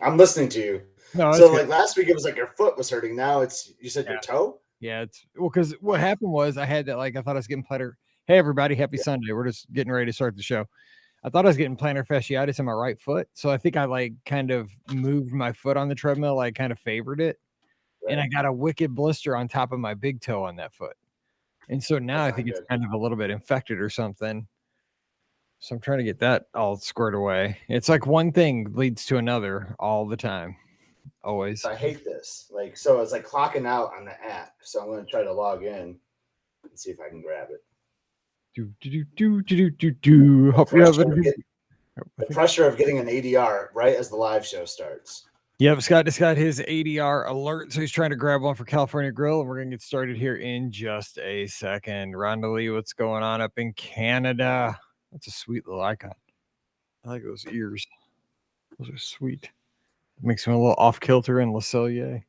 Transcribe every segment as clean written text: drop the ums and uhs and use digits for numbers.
I'm listening to you. No, it's So good. like last week, it was like your foot was hurting. Now you said your Yeah. toe. Yeah, it's well because what happened was I had that I thought I was getting plantar. Hey everybody, happy Yeah. Sunday. We're just getting ready to start the show. I thought I was getting plantar fasciitis in my right foot, so I think I kind of moved my foot on the treadmill, kind of favored it, and Right. I got a wicked blister on top of my big toe on that foot, and so now That's I not think it's good. kind of a little bit infected or something. So I'm trying to get that all squared away. It's like one thing leads to another all the time, always. I hate this. Like, so it's like clocking out on the app. So I'm going to try to log in and see if I can grab it. Do do do do do do do. The Hope you have pressure it. of, get, I the think. pressure of getting an ADR right as the live show starts. Yep, Scott just got his ADR alert, so he's trying to grab one for California Grill, and we're gonna get started here in just a second. Rhonda Lee, what's going on up in Canada? That's a sweet little icon. I like those ears; those are sweet. Makes him a little off kilter in Le Cellier.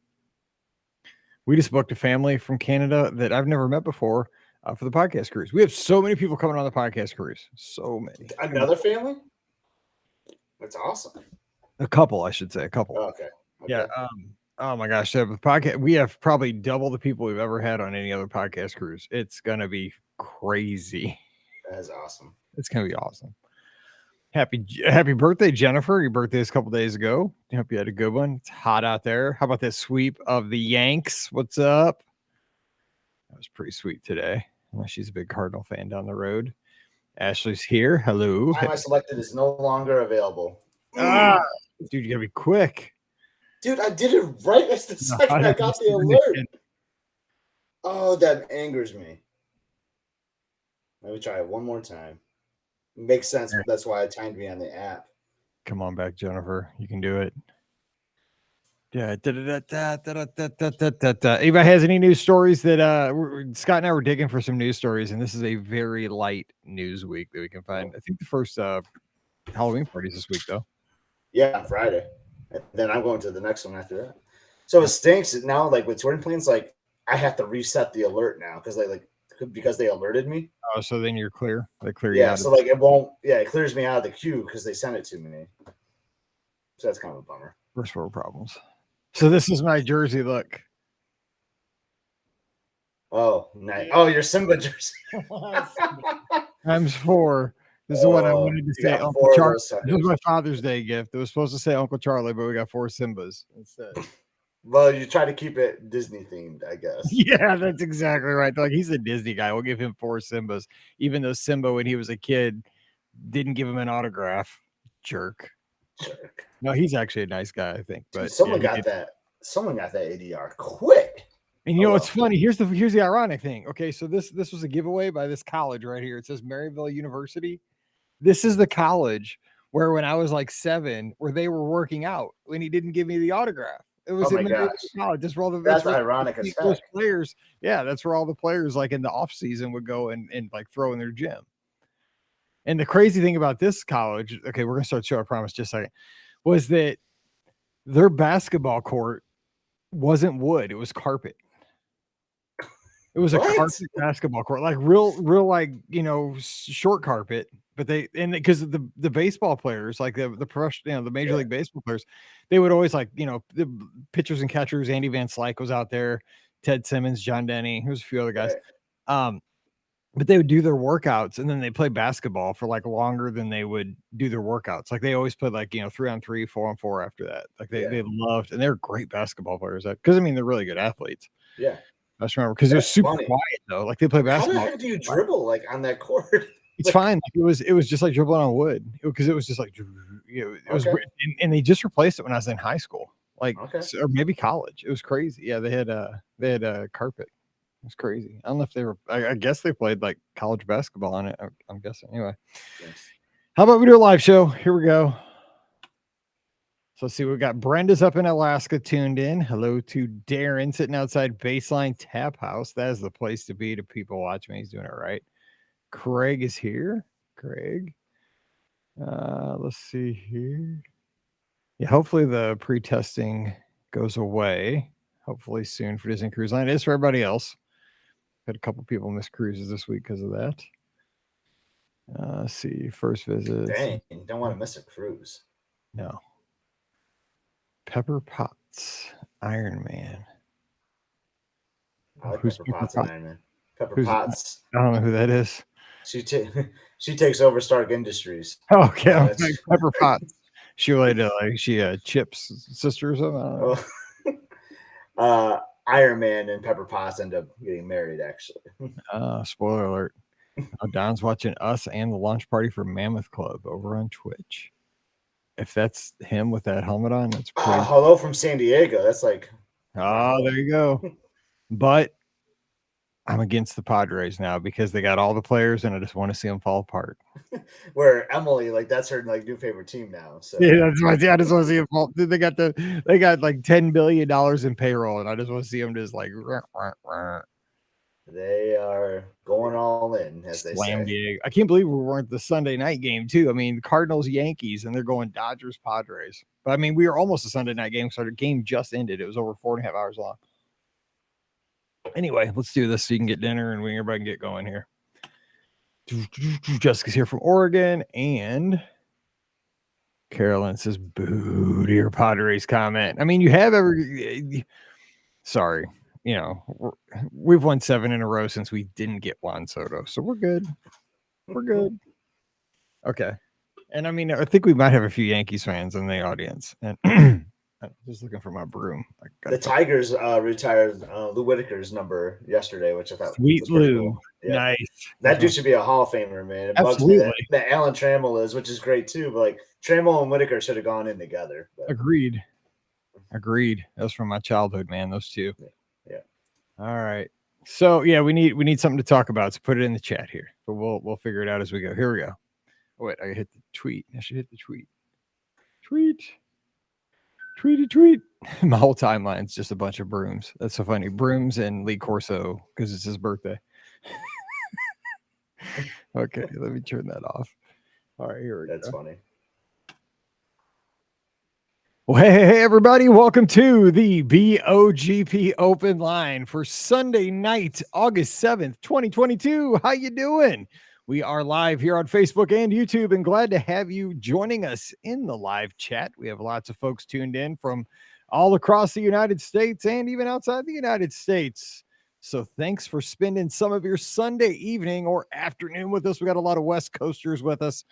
We just booked a family from Canada that I've never met before for the podcast cruise. We have so many people coming on the podcast cruise. So many. Another family? That's awesome. A couple, I should say. A couple. Oh, okay. Yeah. Okay. Oh my gosh. The podcast, we have probably double the people we've ever had on any other podcast cruise. It's going to be crazy. That is awesome. It's going to be awesome. Happy birthday, Jennifer. Your birthday is a couple days ago. I hope you had a good one. It's hot out there. How about that sweep of the Yanks? What's up? That was pretty sweet today. Unless she's a big Cardinal fan down the road. Ashley's here. Hello. The time I selected is no longer available. Ah, dude, you got to be quick. Dude, I did it right as the second I got the alert. Oh, that angers me. Let me try it one more time. It makes sense. That's why it timed me on the app. Come on back, Jennifer. You can do it. Yeah. Anybody has any news stories that Scott and I were digging for some news stories, and this is a very light news week that we can find. I think the first Halloween parties this week, though. Yeah, on Friday. And then I'm going to the next one after that. So it stinks now. Like with touring planes, like I have to reset the alert now because they alerted me. Oh, so then you're clear. They clear you out. So like it won't. Yeah, it clears me out of the queue because they sent it to me. So that's kind of a bummer. First world problems. So this is my jersey look. Oh, nice. Oh, your Simba jersey. Times 4. This is the one I wanted to say. Uncle Charlie. This was my Father's Day gift. It was supposed to say Uncle Charlie, but we got 4 Simbas instead. Well, you try to keep it Disney themed, I guess. Yeah, that's exactly right. Like he's a Disney guy. We'll give him 4 Simbas, even though Simba, when he was a kid, didn't give him an autograph. Jerk. No, he's actually a nice guy, I think. But someone got that. Someone got that ADR quick. And you know what's funny? Here's the ironic thing. Okay, so this was a giveaway by this college right here. It says Maryville University. This is the college where when I was like 7, where they were working out when he didn't give me the autograph. It was in Maryville College. That's ironic as heck. Those players, yeah, that's where all the players like in the off season would go and like throw in their gym. And the crazy thing about this college, okay, we're gonna start the show, I promise, just a second, was that their basketball court wasn't wood, it was carpet. It was a carpet basketball court, like real, like, short carpet. But because the baseball players, like the professional, the Major League Baseball players, they would always like, the pitchers and catchers. Andy Van Slyke was out there, Ted Simmons, John Denny, there's a few other guys. But they would do their workouts and then they play basketball for like longer than they would do their workouts. Like they always played like, 3-on-3, 4-on-4 after that. Like they loved, and they're great basketball players. Because I mean, they're really good athletes. Yeah. I just remember because it was super quiet though. Like they play basketball. How the heck do you dribble like on that court? It's fine. Like, it was just like dribbling on wood because it was just like it was, and they just replaced it when I was in high school, like or maybe college. It was crazy. Yeah, they had a carpet. It was crazy. I don't know if they were. I guess they played like college basketball on it. I'm guessing anyway. Yes. How about we do a live show? Here we go. So let's see, we got Brenda's up in Alaska tuned in. Hello to Darren sitting outside Baseline Tap House. That is the place to be to people watching me. He's doing it right. Craig is here. Craig. Let's see here. Yeah, hopefully the pre-testing goes away. Hopefully soon for Disney Cruise Line. It is for everybody else. Had a couple people miss cruises this week because of that. Let's see. First visit. Dang, don't want to miss a cruise. No. Pepper Potts, Iron Man. I like Pepper Potts and Iron Man. Pepper Potts. I don't know who that is. She takes over Stark Industries. Okay, like Pepper Potts. She related to Chip's sister or something. Iron Man and Pepper Potts end up getting married, actually. Spoiler alert. Don's watching us and the launch party for Mammoth Club over on Twitch. If that's him with that helmet on, that's pretty. Hello from San Diego. That's like. Oh, there you go. But I'm against the Padres now because they got all the players, and I just want to see them fall apart. Where Emily, that's her new favorite team now. So yeah, that's why I just want to see them fall. They got like $10 billion in payroll, and I just want to see them just like. They are going all in, as they say. Diego. I can't believe we weren't the Sunday night game too. I mean, Cardinals, Yankees, and they're going Dodgers, Padres. But I mean, we were almost a Sunday night game. So the game just ended. It was over 4.5 hours long. Anyway, let's do this so you can get dinner and everybody can get going here. Jessica's here from Oregon, and Carolyn says, boo to your Padres comment. I mean, you have sorry. We've won 7 in a row since we didn't get Juan Soto. So we're good. We're good. Okay. And I mean, I think we might have a few Yankees fans in the audience. And I'm just looking for my broom. The Tigers retired Lou Whitaker's number yesterday, which I thought Sweet was Lou. cool. Yeah. Nice. That dude should be a Hall of Famer, man. It Absolutely. bugs me that Alan Trammell is, which is great too. But Trammell and Whitaker should have gone in together. But. Agreed. That was from my childhood, man. Those two. Yeah. All right. So yeah, we need something to talk about. So put it in the chat here. But we'll figure it out as we go. Here we go. Oh wait, I hit the tweet. I should hit the tweet. Tweet. My whole timeline's just a bunch of brooms. That's so funny. Brooms and Lee Corso because it's his birthday. Okay, let me turn that off. All right, here we go. That's funny. Well, hey, everybody. Welcome to the BOGP Open Line for Sunday night, August 7th, 2022. How you doing? We are live here on Facebook and YouTube, and glad to have you joining us in the live chat. We have lots of folks tuned in from all across the United States and even outside the United States. So thanks for spending some of your Sunday evening or afternoon with us. We got a lot of West Coasters with us.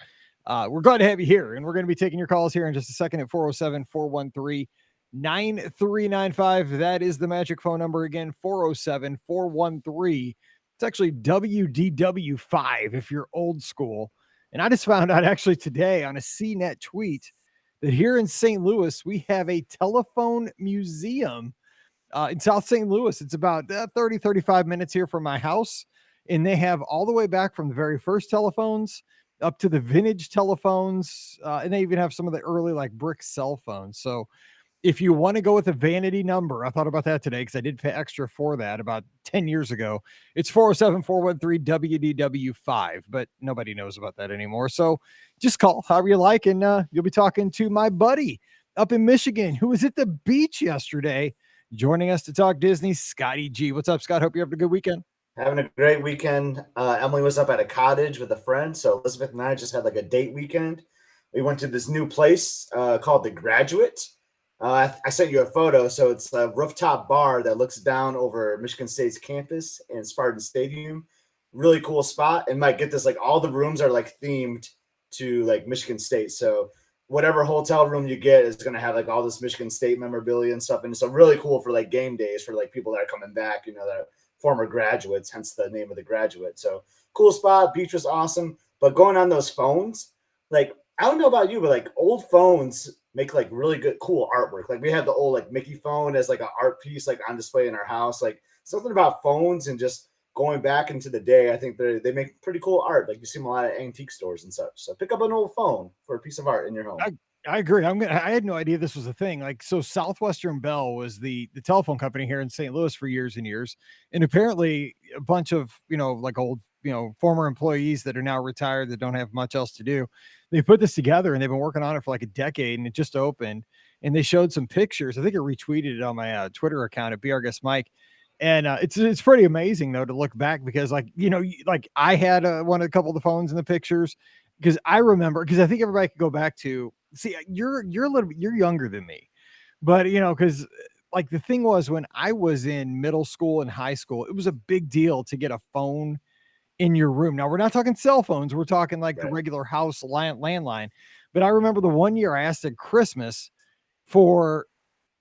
We're glad to have you here, and we're going to be taking your calls here in just a second at 407-413-9395. That is the magic phone number again, 407-413. It's actually WDW5 if you're old school. And I just found out actually today on a CNET tweet that here in St. Louis, we have a telephone museum in South St. Louis. It's about 35 minutes here from my house. And they have all the way back from the very first telephones up to the vintage telephones. And they even have some of the early brick cell phones. So if you want to go with a vanity number, I thought about that today because I did pay extra for that about 10 years ago. It's 407-413-WDW5, but nobody knows about that anymore. So just call however you like, and you'll be talking to my buddy up in Michigan who was at the beach yesterday, joining us to talk Disney, Scotty G. What's up, Scott? Hope you're having a good weekend. Having a great weekend. Emily was up at a cottage with a friend, so Elizabeth and I just had a date weekend. We went to this new place called The Graduate. I sent you a photo. So it's a rooftop bar that looks down over Michigan State's campus and Spartan Stadium. Really cool spot. And Mike, get this, all the rooms are themed to Michigan State. So whatever hotel room you get is going to have all this Michigan State memorabilia and stuff. And so really cool for game days for people that are coming back, that are former graduates, hence the name of The Graduate. So cool spot. Beach was awesome. But going on those phones, I don't know about you, but old phones make really good, cool artwork. We have the old Mickey phone as an art piece on display in our house. Something about phones and just going back into the day. I think they make pretty cool art. You see them a lot at antique stores and such. So pick up an old phone for a piece of art in your home. I agree. I had no idea this was a thing. So Southwestern Bell was the telephone company here in St. Louis for years and years, and apparently a bunch of old former employees that are now retired that don't have much else to do. They put this together and they've been working on it for a decade, and it just opened, and they showed some pictures. I think I retweeted it on my Twitter account at BRGuestMike. And it's pretty amazing though to look back because I had a couple of the phones in the pictures because I remember, because I think everybody could go back to, see, you're younger than me, But because like the thing was when I was in middle school and high school, it was a big deal to get a phone in your room. Now we're not talking cell phones. We're talking like the regular house landline. But I remember the one year I asked at Christmas for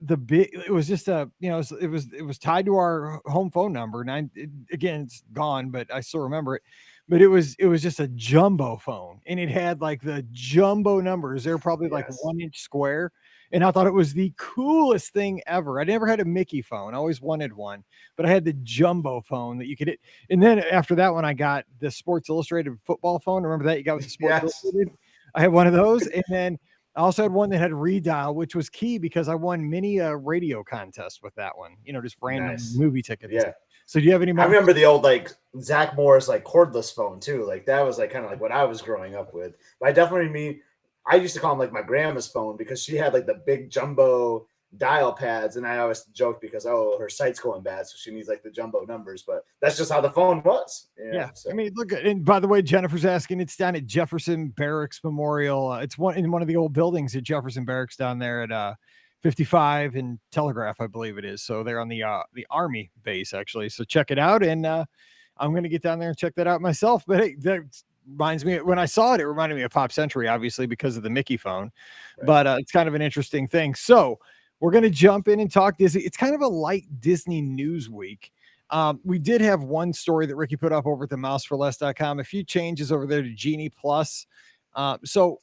it was just it was tied to our home phone number. And again, it's gone, but I still remember it. But it was just a jumbo phone, and it had like the jumbo numbers. They're probably like 1 inch square. And I thought it was the coolest thing ever. I never had a Mickey phone. I always wanted one, but I had the jumbo phone that you could. And then after that one, I got the Sports Illustrated football phone. Remember that? You got with the Sports Illustrated? I had one of those. And then I also had one that had redial, which was key because I won many radio contests with that one. Just random movie tickets. Yeah. So do you have any more? I remember the old like Zach Morris like cordless phone too. Like that was like kind of like what I was growing up with. But I used to call him like my grandma's phone because she had like the big jumbo dial pads, and I always joked because her sight's going bad, so she needs like the jumbo numbers. But that's just how the phone was. Yeah. So. I mean, look. And by the way, Jennifer's asking. It's down at Jefferson Barracks Memorial. It's in one of the old buildings at Jefferson Barracks down there at 55 and Telegraph, I believe it is. So they're on the Army base actually. So check it out, and I'm going to get down there and check that out myself. But hey, that reminds me, when I saw it, it reminded me of Pop Century, obviously because of the Mickey phone. Right. But it's kind of an interesting thing. So we're going to jump in and talk Disney. It's kind of a light Disney news week. We did have one story that Ricky put up over at the mouseforless.com, a few changes over there to Genie Plus. So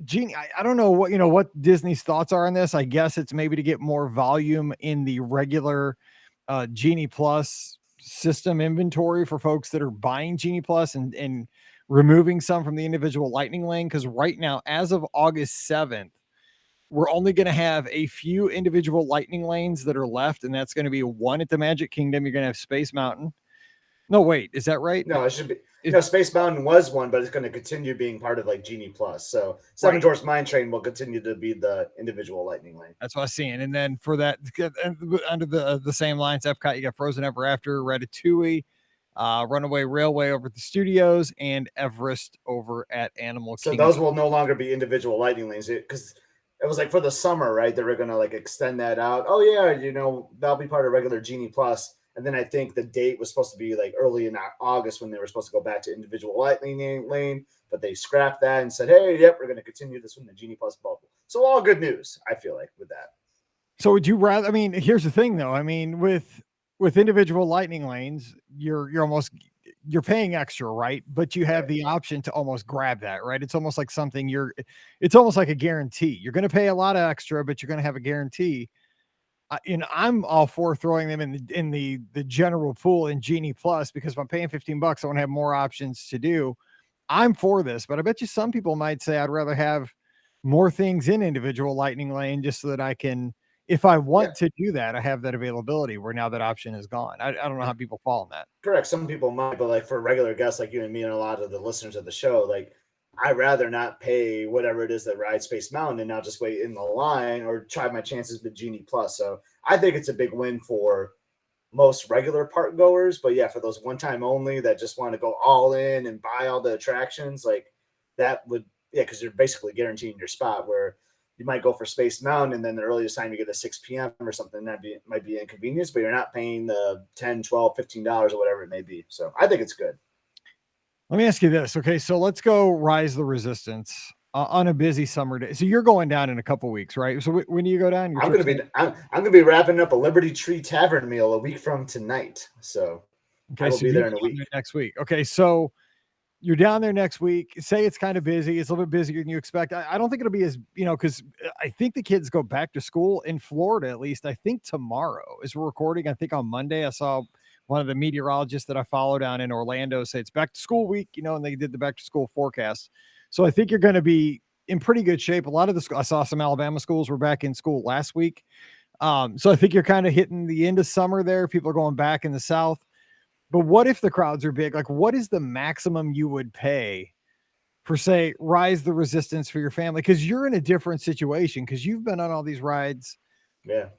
Genie, I don't know what Disney's thoughts are on this. I guess it's maybe to get more volume in the regular Genie Plus system inventory for folks that are buying Genie Plus and removing some from the individual Lightning Lane. Because right now, as of August 7th, we're only going to have a few individual Lightning Lanes that are left, and that's going to be one at the Magic Kingdom. You're going to have Space Mountain. No, wait, is that right? No, it should be. Space Mountain was one, but it's going to continue being part of like Genie Plus. So Seven Dwarfs Mine Train will continue to be the individual Lightning Lane. That's what I was seeing. And then for that, under the same lines, Epcot, you got Frozen Ever After, Ratatouille, Runaway Railway over at the studios, and Everest over at Animal Kingdom. So those will no longer be individual Lightning Lanes because it was like for the summer, right? They were going to like extend that out. Oh yeah, that'll be part of regular Genie Plus. And then I think the date was supposed to be like early in August when they were supposed to go back to individual Lightning Lane, but they scrapped that and said, hey, yep, we're going to continue this one, the Genie Plus bubble. So all good news, I feel like, with that. So would you rather, I mean, here's the thing though. I mean, with individual Lightning Lanes, you're paying extra, right? But you have the option to almost grab that, right? It's almost like it's almost like a guarantee. You're going to pay a lot of extra, but you're going to have a guarantee. I'm all for throwing them in the general pool in Genie Plus, because if I'm paying $15, I want to have more options to do. I'm for this, but I bet you some people might say I'd rather have more things in individual Lightning Lane just so that I can, if I want to do that, I have that availability where now that option is gone. I don't know how people fall in that. Correct. Some people might, but like for regular guests like you and me and a lot of the listeners of the show, like I'd rather not pay whatever it is that rides Space Mountain and now just wait in the line or try my chances with Genie Plus. So I think it's a big win for most regular park goers. But yeah, for those one time only that just want to go all in and buy all the attractions, like that would, because you're basically guaranteeing your spot, where you might go for Space Mountain and then the earliest time you get at 6 p.m. or something, might be inconvenience, but you're not paying the $10, $12, $15 or whatever it may be. So I think it's good. Let me ask you this. Okay. So let's go Rise the Resistance on a busy summer day. So you're going down in a couple weeks, right? So when do you go down? I'm going to be wrapping up a Liberty Tree Tavern meal a week from tonight. So I will be there in a week. Next week. Okay. So you're down there next week. Say it's kind of busy. It's a little bit busier than you expect. I don't think it'll be as, because I think the kids go back to school in Florida, at least. I think tomorrow as we're recording. I think on Monday I saw one of the meteorologists that I follow down in Orlando say it's back to school week, and they did the back to school forecast. So I think you're going to be in pretty good shape. A lot of I saw some Alabama schools were back in school last week. So I think you're kind of hitting the end of summer there. People are going back in the South. But what if the crowds are big? Like, what is the maximum you would pay for, say, Rise the Resistance for your family? Because you're in a different situation, because you've been on all these rides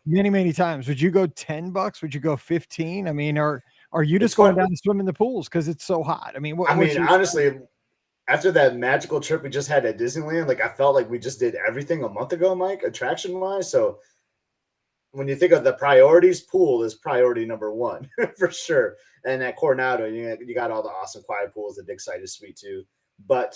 many, many times. Would you go $10? Would you go 15? I mean, are you just going down to swim in the pools because it's so hot? I mean, honestly, after that magical trip we just had at Disneyland, like I felt like we just did everything a month ago, Mike, attraction wise. So when you think of the priorities, pool is priority number one for sure. And at Coronado, you got all the awesome quiet pools. The dig site is sweet too. But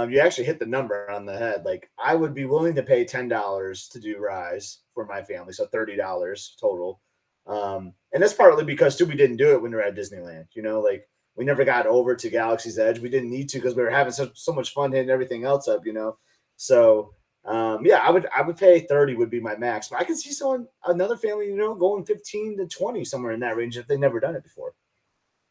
you actually hit the number on the head. Like I would be willing to pay $10 to do Rise for my family, so $30 total. And that's partly because too we didn't do it when we were at Disneyland. Like we never got over to Galaxy's Edge. We didn't need to because we were having so much fun hitting everything else up. So yeah, I would pay 30 would be my max, but I can see another family, going 15 to 20 somewhere in that range if they've never done it before.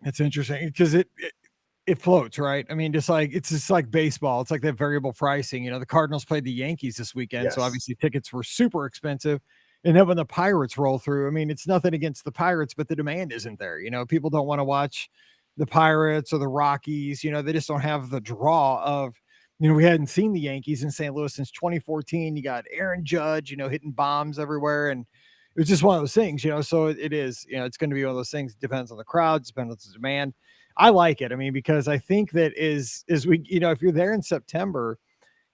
It's interesting because it floats, right? I mean, it's just like baseball. It's like that variable pricing. The Cardinals played the Yankees this weekend, yes. So obviously tickets were super expensive. And then when the Pirates roll through, I mean, it's nothing against the Pirates, but the demand isn't there. People don't want to watch the Pirates or the Rockies. They just don't have the draw of, we hadn't seen the Yankees in St. Louis since 2014. You got Aaron Judge, hitting bombs everywhere. And it was just one of those things, so it is, it's going to be one of those things. It depends on the crowds, depends on the demand. I like it. I mean, because I think that is we, if you're there in September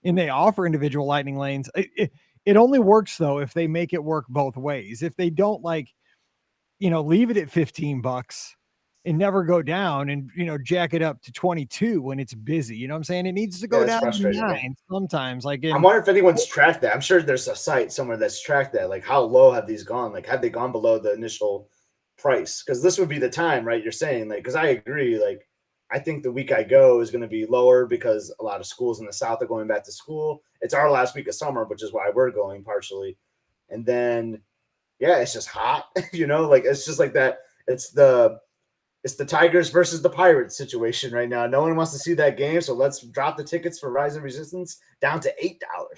and they offer individual lightning lanes, it only works though if they make it work both ways. If they don't leave it at $15 and never go down and jack it up to 22 when it's busy. You know what I'm saying? It needs to go down to 9 sometimes. I'm wondering if anyone's tracked that. I'm sure there's a site somewhere that's tracked that. Like how low have these gone? Like have they gone below the initial price? Because this would be the time, right? You're saying because I agree. Like I think the week I go is going to be lower because a lot of schools in the South are going back to school. It's our last week of summer, which is why we're going partially. And then, yeah, it's just hot, it's just like that. It's the Tigers versus the Pirates situation right now. No one wants to see that game, so let's drop the tickets for Rise of Resistance down to $8.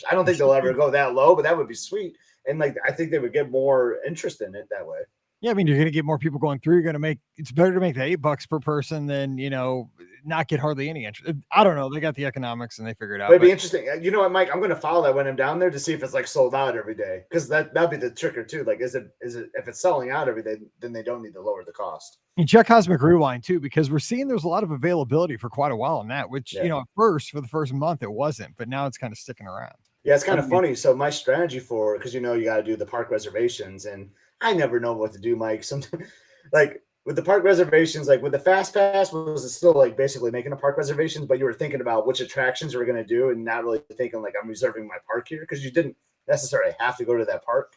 I don't think they'll ever go that low, but that would be sweet. And I think they would get more interest in it that way. Yeah, I mean, you're going to get more people going through. It's better to make the $8 per person than, not get hardly any interest. I don't know. They got the economics and they figured it out. But it'd be interesting. You know what, Mike? I'm going to follow that when I'm down there to see if it's sold out every day. Because that'd be the tricker too. Is it if it's selling out every day, then they don't need to lower the cost. And check Cosmic Rewind too, because we're seeing there's a lot of availability for quite a while on that, which, at first, for the first month, it wasn't, but now it's kind of sticking around. Yeah, it's kind of funny. So my strategy because you got to do the park reservations, and I never know what to do, Mike. Sometimes, with the park reservations, with the Fast Pass, was it still basically making a park reservations, but you were thinking about which attractions you were going to do, and not really thinking I'm reserving my park here because you didn't necessarily have to go to that park.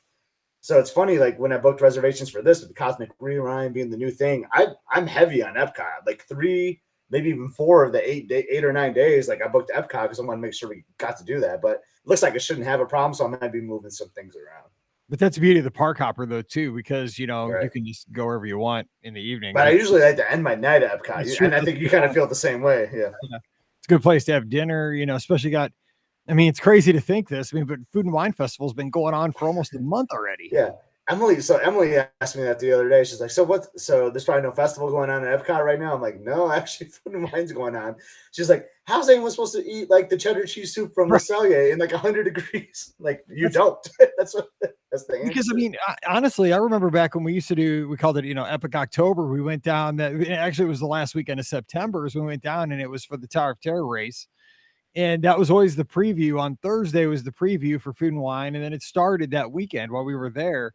So it's funny, when I booked reservations for this with the Cosmic Rewind being the new thing, I'm heavy on Epcot. 3, maybe even 4 of the 8 or 9 days, I booked Epcot because I want to make sure we got to do that. But it looks like it shouldn't have a problem, so I might be moving some things around. But that's the beauty of the park hopper, though, too, because, right. You can just go wherever you want in the evening. But I usually like to end my night at Epcot, and I think you kind of feel the same way. Yeah. It's a good place to have dinner, especially it's crazy to think this. But Food and Wine Festival has been going on for almost a month already. Yeah. Emily asked me that the other day. She's like, so there's probably no festival going on at Epcot right now. I'm like, no, actually Food and Wine's going on. She's like, how's anyone supposed to eat the cheddar cheese soup from Le Cellier in 100 degrees? You don't. That's the answer. Because honestly, I remember back when we called it, Epic October. We went down actually it was the last weekend of September as we went down, and it was for the Tower of Terror race. And that was always the preview. On Thursday was the preview for Food and Wine. And then it started that weekend while we were there.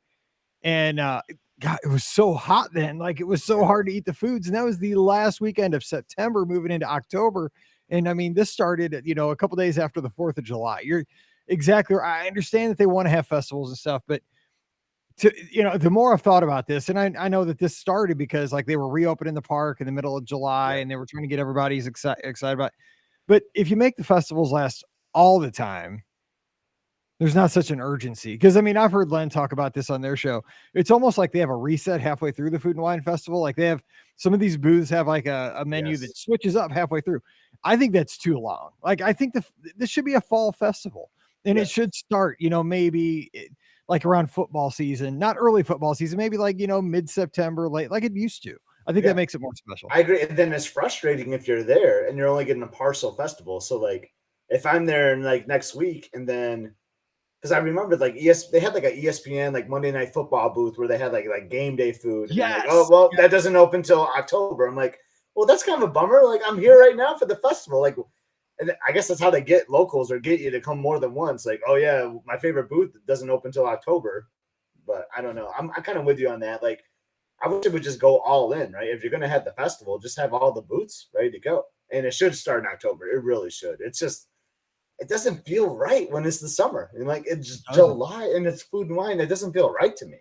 And God, it was so hot then. It was so hard to eat the foods. And that was the last weekend of September moving into October. And this started, a couple days after the 4th of July. You're exactly right. I understand that they want to have festivals and stuff, but the more I've thought about this, and I know that this started because they were reopening the park in the middle of July and they were trying to get everybody's excited about it. But if you make the festivals last all the time, there's not such an urgency. Because, I've heard Len talk about this on their show. It's almost like they have a reset halfway through the Food and Wine Festival. They have some of these booths have a menu that switches up halfway through. I think that's too long. I think this should be a fall festival. And it should start, maybe around football season, not early football season, maybe mid-September, late, like it used to. I think that makes it more special. I agree. And then it's frustrating if you're there and you're only getting a partial festival. So if I'm there in next week, and then because I remember they had a ESPN Monday Night Football booth where they had game day food. Yes. That doesn't open till October. I'm like, well, that's kind of a bummer. I'm here right now for the festival. And I guess that's how they get locals or get you to come more than once. Oh yeah, my favorite booth doesn't open till October. but I don't know. I'm kind of with you on that. Like, I wish it would just go all in, right? If you're going to have the festival, just have all the booths ready to go. And it should start in October. It really should. It's just, it doesn't feel right when it's the summer. And like, it's July and it's food and wine. It doesn't feel right to me.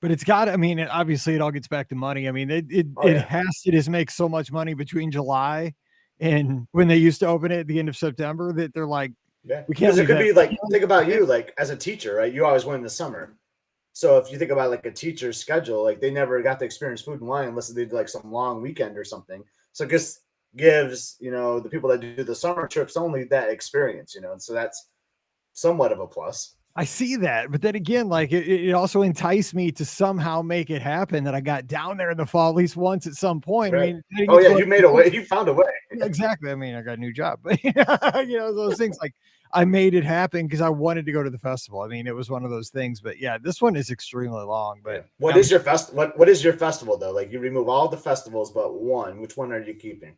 But it's got, I mean, obviously it all gets back to money. I mean, it has to just make so much money between July and when they used to open it at the end of September that they're like, we can't. Because it could be like, think about you, like as a teacher, right? You always went in the summer. So if you think about like a teacher's schedule, like they never got to experience food and wine unless they did like some long weekend or something. So it just gives, the people that do the summer trips only that experience, and so that's somewhat of a plus. I see that, but then again, like it also enticed me to somehow make it happen that I got down there in the fall at least once at some point. Right. I mean, you made a way. You found a way. Yeah, exactly. I mean, I got a new job, but those things like I made it happen because I wanted to go to the festival. I mean, it was one of those things, but yeah, this one is extremely long. But what is your what is your festival though? Like you remove all the festivals but one. Which one are you keeping?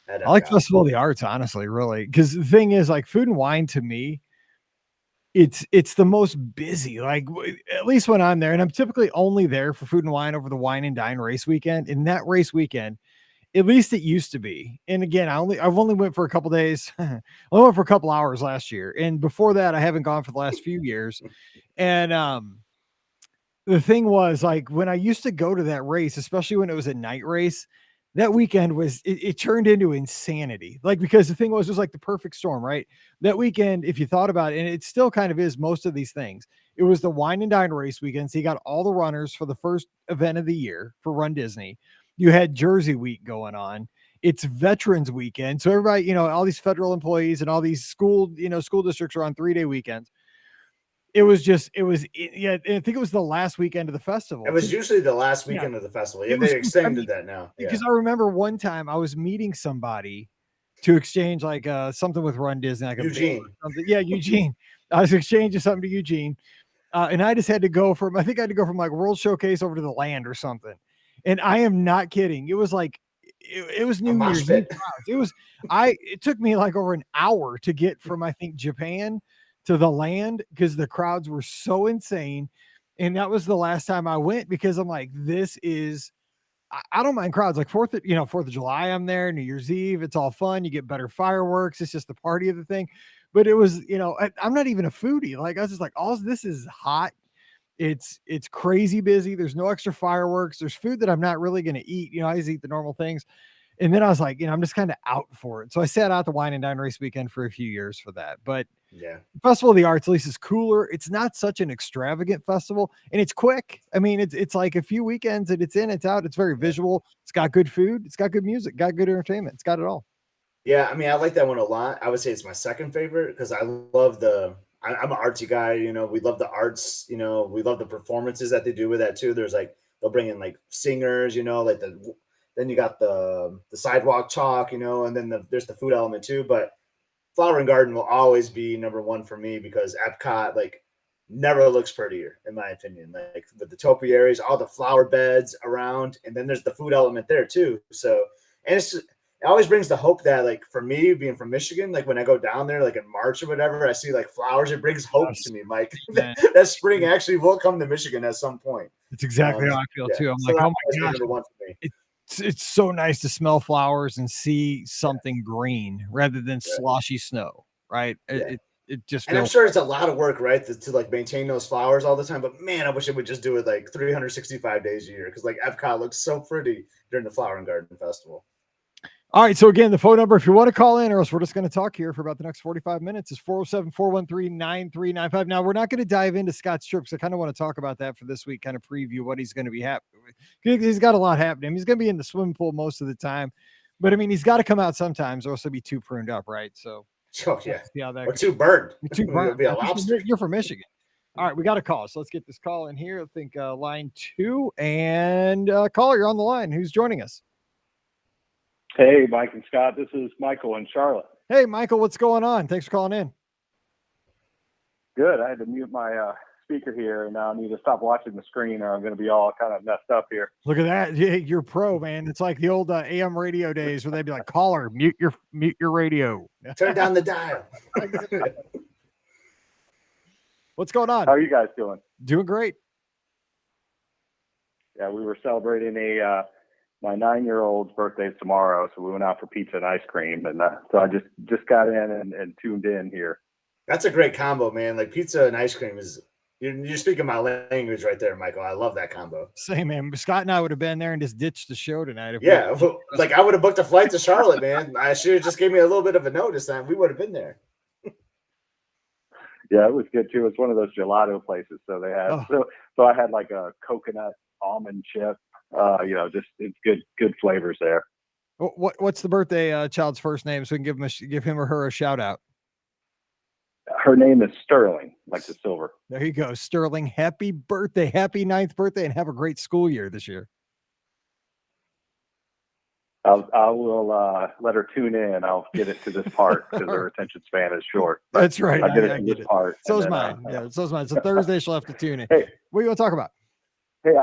I like Festival of the Arts, honestly, really, because the thing is, like, food and wine to me, it's the most busy, like at least when I'm there, and I'm typically only there for food and wine over the wine and dine race weekend. In that race weekend, at least it used to be. And again, I've only went for a couple days. I only went for a couple hours last year, and before that, I haven't gone for the last few years. And the thing was, like, when I used to go to that race, especially when it was a night race, that weekend was it turned into insanity. Like, because the thing was, it was like the perfect storm, right? That weekend, if you thought about it, and it still kind of is most of these things, it was the wine and dine race weekend. So you got all the runners for the first event of the year for Run Disney. You had Jersey Week going on. It's Veterans Weekend. So everybody, all these federal employees and all these school districts are on 3-day weekends. I think it was the last weekend of the festival. It was usually the last weekend of the festival. Yeah, they extended that now. Because I remember one time I was meeting somebody to exchange like something with Run Disney, like Eugene. Yeah, Eugene. I was exchanging something to Eugene. And I just had to go from like World Showcase over to the Land or something. And I am not kidding. It was like it was New Year's Eve. It took me like over an hour to get from I think Japan to the Land because the crowds were so insane. And that was the last time I went because I'm like, I don't mind crowds like 4th of July. I'm there, New Year's Eve. It's all fun. You get better fireworks. It's just the party of the thing. But it was, I'm not even a foodie. Like I was just like, all this is hot. It's crazy busy. There's no extra fireworks. There's food that I'm not really going to eat. I just eat the normal things. And then I was like, I'm just kind of out for it. So I sat out the wine and dine race weekend for a few years for that. But yeah, Festival of the Arts at least is cooler. It's not such an extravagant festival, and it's quick. I mean, it's like a few weekends and it's in, it's out. It's very visual. It's got good food. It's got good music. Got good entertainment. It's got it all. Yeah, I mean, I like that one a lot. I would say it's my second favorite because I love I'm an artsy guy. We love the arts. We love the performances that they do with that too. There's like they'll bring in like singers. Like then you got the sidewalk chalk. And then there's the food element too. But Flower and Garden will always be number one for me because Epcot like never looks prettier in my opinion. Like with the topiaries, all the flower beds around, and then there's the food element there too. So and it always brings the hope that like for me being from Michigan, like when I go down there like in March or whatever, I see like flowers. It brings hope to me, Mike. that spring actually will come to Michigan at some point. It's exactly how I feel too. I'm like, oh my gosh, number one for me. It's so nice to smell flowers and see something green rather than sloshy snow, right? Yeah. It just and I'm sure it's a lot of work, right, to like maintain those flowers all the time. But man, I wish it would just do it like 365 days a year because like Epcot looks so pretty during the Flower and Garden Festival. All right. So again, the phone number, if you want to call in, or else we're just going to talk here for about the next 45 minutes, is 407-413-9395. Now, we're not going to dive into Scott's trip because I kind of want to talk about that for this week, kind of preview what he's going to be happening with. He's got a lot happening. He's going to be in the swimming pool most of the time. But, I mean, he's got to come out sometimes or else he'll be too pruned up, right? So, yeah. Or too burned. Too burned. Be a lobster. You're from Michigan. All right. We got a call. So, let's get this call in here. I think line 2. And caller, you're on the line. Who's joining us? Hey, Mike and Scott. This is Michael in Charlotte. Hey, Michael. What's going on? Thanks for calling in. Good. I had to mute my speaker here, and now I need to stop watching the screen, or I'm going to be all kind of messed up here. Look at that. You're pro, man. It's like the old AM radio days where they'd be like, caller, mute your radio. Turn down the dial. What's going on? How are you guys doing? Doing great. we were celebrating my 9-year-old's birthday is tomorrow, so we went out for pizza and ice cream, and so I just got in and tuned in here. That's a great combo, man. Like pizza and ice cream is. You're speaking my language right there, Michael. I love that combo. Same, man. Scott and I would have been there and just ditched the show tonight. Like I would have booked a flight to Charlotte, man. I should have just gave me a little bit of a notice, and we would have been there. Yeah, it was good too. It's one of those gelato places, so they had so I had like a coconut almond chip. Just it's good flavors there. What's the birthday child's first name so we can give him or her a shout out? Her name is Sterling, like the silver. There you go, Sterling. Happy birthday, happy 9th birthday, and have a great school year this year. I will let her tune in. I'll get it to this part because her attention span is short. That's right. I'll get it to this part. So's mine. So's mine. So Thursday she'll have to tune in. Hey, what are you going to talk about? Hey,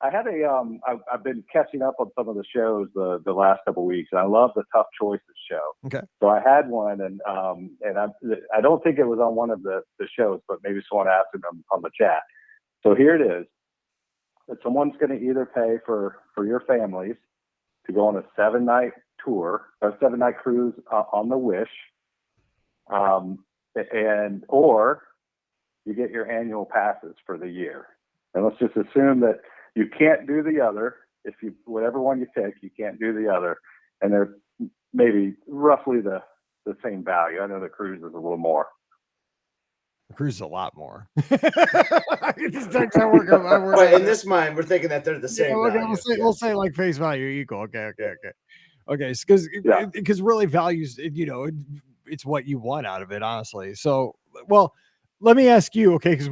I've been catching up on some of the shows the last couple of weeks, and I love the Tough Choices show. Okay. So I had one, and I don't think it was on one of the shows, but maybe someone asked him on the chat. So here it is. That someone's going to either pay for your families to go on a 7-night tour, a 7-night cruise on the Wish, or you get your annual passes for the year. And let's just assume that you can't do the other. Whatever one you pick, you can't do the other. And they're maybe roughly the same value. I know the cruise is a little more. The cruise is a lot more. But in this mind, we're thinking that they're the same. We'll say like face value equal. Okay. Because really values, it's what you want out of it, honestly. So, well, let me ask you, okay, because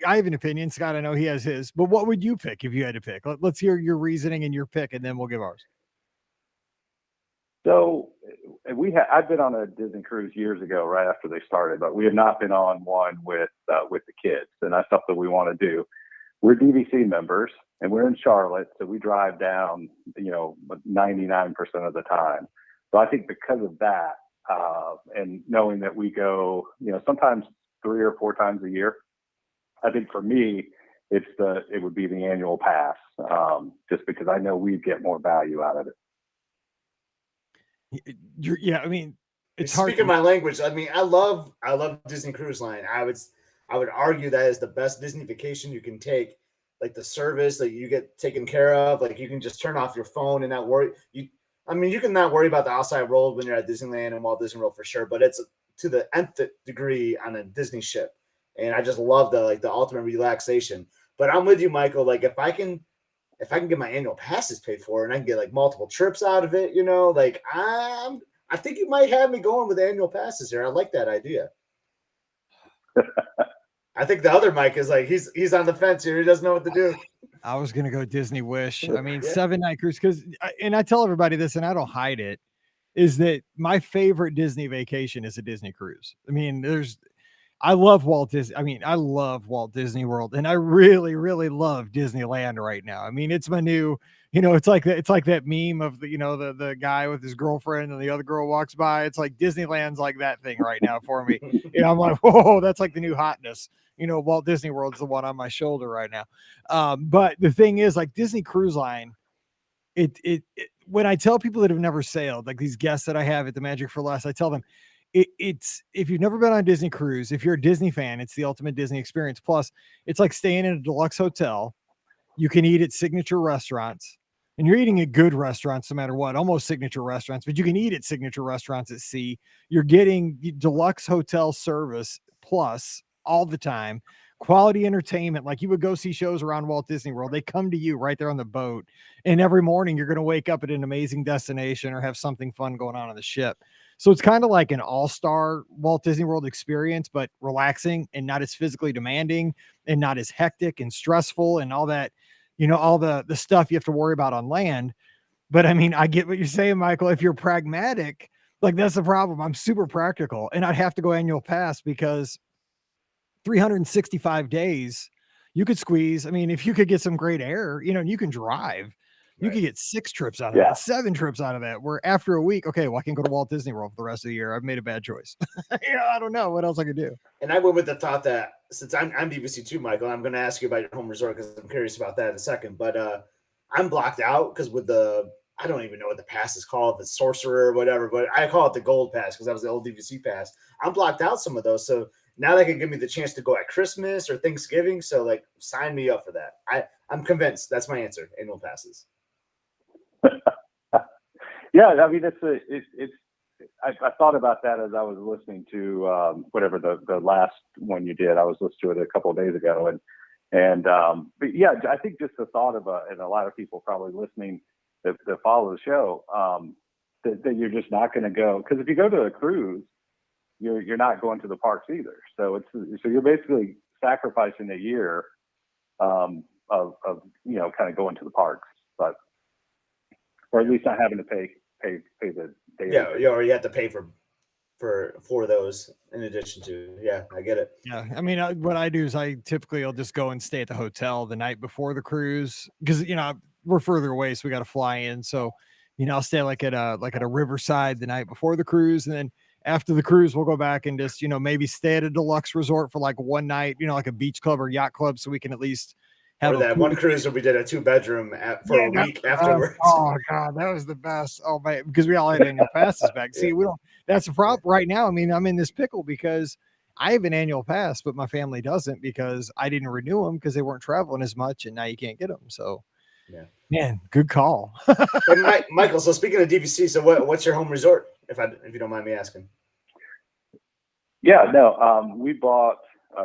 I have an opinion. Scott, I know he has his, but what would you pick if you had to pick? Let's hear your reasoning and your pick, and then we'll give ours. So I've been on a Disney cruise years ago, right after they started, but we have not been on one with the kids, and that's something we want to do. We're DVC members, and we're in Charlotte, so we drive down, 99% of the time. So I think because of that, and knowing that we go, sometimes 3 or 4 times a year, I think for me, it would be the annual pass, just because I know we'd get more value out of it. It's hard. Speaking my language, I love Disney Cruise Line. I would argue that is the best Disney vacation you can take. Like the service that you get taken care of, like you can just turn off your phone and not worry. You can not worry about the outside world when you're at Disneyland and Walt Disney World for sure, but it's to the nth degree on a Disney ship. And I just love the ultimate relaxation. But I'm with you, Michael. Like if I can get my annual passes paid for and I can get like multiple trips out of it, I think you might have me going with annual passes here. I like that idea. I think the other Mike is like, he's on the fence here. He doesn't know what to do. I was going to go Disney Wish. 7-night cruise. And I tell everybody this, and I don't hide it, is that my favorite Disney vacation is a Disney cruise. I love Walt Disney. I love Walt Disney World, and I really, really love Disneyland right now. It's my new, it's like that meme of the guy with his girlfriend and the other girl walks by. It's like Disneyland's like that thing right now for me. I'm like, whoa, that's like the new hotness. Walt Disney World's the one on my shoulder right now. But the thing is, like Disney Cruise Line, it when I tell people that have never sailed, like these guests that I have at the Magic for Less, I tell them, it's if you've never been on a Disney cruise, if you're a Disney fan, it's the ultimate Disney experience. Plus, it's like staying in a deluxe hotel. You can eat at signature restaurants, and you're eating at good restaurants no matter what, almost signature restaurants, but you can eat at signature restaurants at sea. You're getting deluxe hotel service plus all the time, quality entertainment. Like you would go see shows around Walt Disney World. They come to you right there on the boat, and every morning you're going to wake up at an amazing destination or have something fun going on the ship. So it's kind of like an all-star Walt Disney World experience, but relaxing and not as physically demanding and not as hectic and stressful and all that, all the stuff you have to worry about on land. But I get what you're saying, Michael. If you're pragmatic, like that's the problem. I'm super practical, and I'd have to go annual pass because 365 days you could squeeze. If you could get some great air, and you can drive. You could get 6 trips out of that, 7 trips out of that. Where after a week, okay, well, I can go to Walt Disney World for the rest of the year. I've made a bad choice. I don't know what else I could do. And I went with the thought that since I'm DVC too, Michael, I'm going to ask you about your home resort because I'm curious about that in a second. But I'm blocked out because with I don't even know what the pass is called, the Sorcerer or whatever, but I call it the Gold Pass because that was the old DVC pass. I'm blocked out some of those, so now they can give me the chance to go at Christmas or Thanksgiving. So like, sign me up for that. I'm convinced that's my answer. Annual passes. Yeah, I mean, I thought about that as I was listening to whatever the last one you did. I was listening to it a couple of days ago, but yeah, I think just the thought of and a lot of people probably listening that follow the show, that you're just not going to go, because if you go to a cruise, you're not going to the parks either. So you're basically sacrificing a year of kind of going to the parks, but or at least not having to pay the daily. Yeah, you already have to pay for those in addition to. Yeah, I get it. Yeah, I mean, what I do is I typically will just go and stay at the hotel the night before the cruise because we're further away, so we got to fly in. So I'll stay like at a riverside the night before the cruise, and then after the cruise we'll go back and just maybe stay at a deluxe resort for like one night, like a beach club or yacht club, so we can at least have that one cruise where we did a 2-bedroom for a week afterwards. Oh god, that was the best. Oh man, because we all had annual passes back. See, we don't. That's the problem right now. I mean, I'm in this pickle because I have an annual pass, but my family doesn't because I didn't renew them because they weren't traveling as much, and now you can't get them. So, yeah, man, good call. Hey, Michael. So speaking of DVC, so what's your home resort? If you don't mind me asking. Yeah, no, we bought